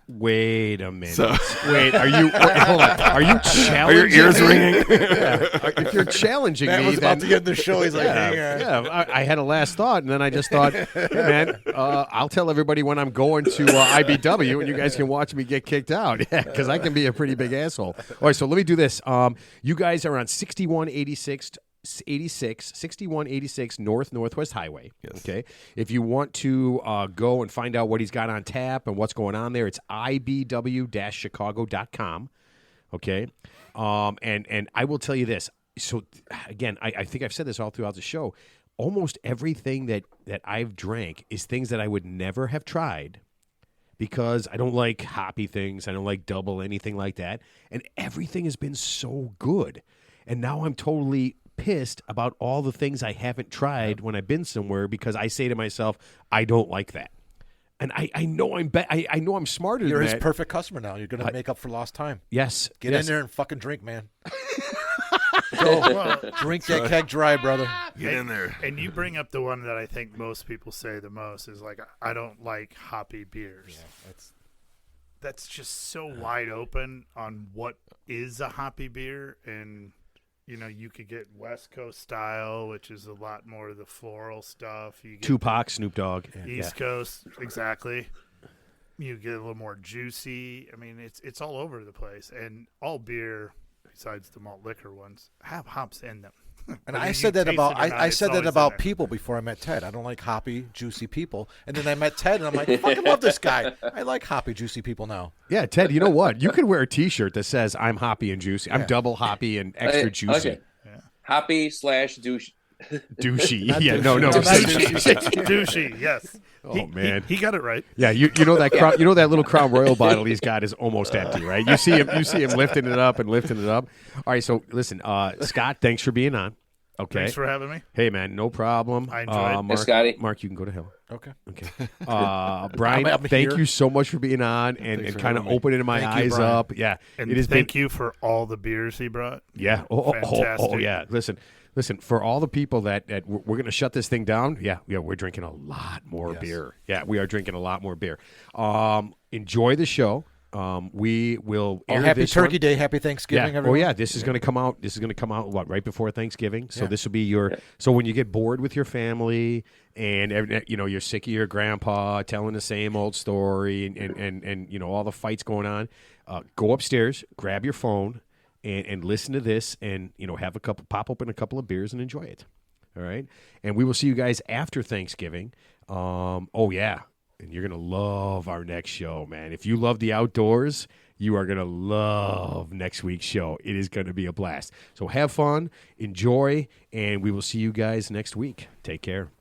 Wait a minute. So- Wait, hold on. Are you challenging? Are your ears me? ringing? If you're challenging Matt me, was about then to get in the show. He's like, hang on. yeah. I had a last thought, and then I just thought, hey, man, I'll tell everybody when I'm going to IBW, and you guys can watch me get kicked out. Yeah, because I can be a pretty big asshole. All right, so let me do this. You guys are on 6186 Northwest Highway. Yes. Okay. If you want to go and find out what he's got on tap and what's going on there, it's ibw-chicago.com. Okay. And I will tell you this. So again, I think I've said this all throughout the show. Almost everything that I've drank is things that I would never have tried, because I don't like hoppy things. I don't like double anything like that. And everything has been so good. And now I'm totally pissed about all the things I haven't tried when I've been somewhere, because I say to myself, I don't like that. And I know I know I'm smarter You're than his that. perfect customer now. You're going to make up for lost time. Yes. Get yes. in there and fucking drink, man. Go. Drink that keg dry, brother. Get in there. And you bring up the one that I think most people say the most is like, I don't like hoppy beers. That's just so wide open on what is a hoppy beer, and you could get West Coast style, which is a lot more of the floral stuff. You get Tupac, Snoop Dogg. East Coast, exactly. You get a little more juicy. I mean, it's all over the place, and all beer, besides the malt liquor ones, have hops in them. And I said that about people before I met Ted. I don't like hoppy, juicy people. And then I met Ted, and I'm like, I fucking love this guy. I like hoppy, juicy people now. Yeah, Ted, you know what? You could wear a T-shirt that says, I'm hoppy and juicy. I'm double hoppy and extra juicy. Okay. Yeah. Hoppy/douche. Douchey. Yeah, no. Douchey, yes. Oh, man. He got it right. Yeah, you know that that little Crown Royal bottle he's got is almost empty, right? You see him lifting it up. All right, so listen, Scott, thanks for being on. Okay. Thanks for having me. Hey, man, no problem. I enjoyed it. Mark, Scotty. Mark, you can go to hell. Okay. Brian, thank you so much for being on and kind of opening my eyes up. Yeah. And thank you for all the beers he brought. Yeah. Oh, yeah. Listen, for all the people that we're going to shut this thing down, yeah, we're drinking a lot more beer. Yeah, we are drinking a lot more beer. Enjoy the show. We will air happy this Turkey one. Day, happy Thanksgiving, everyone. Oh yeah, this is going to come out. This is going to come out right before Thanksgiving. So this will be your. So when you get bored with your family and you're sick of your grandpa telling the same old story and all the fights going on, go upstairs, grab your phone, and listen to this, and pop open a couple of beers and enjoy it. All right, and we will see you guys after Thanksgiving. And you're going to love our next show, man. If you love the outdoors, you are going to love next week's show. It is going to be a blast. So have fun, enjoy, and we will see you guys next week. Take care.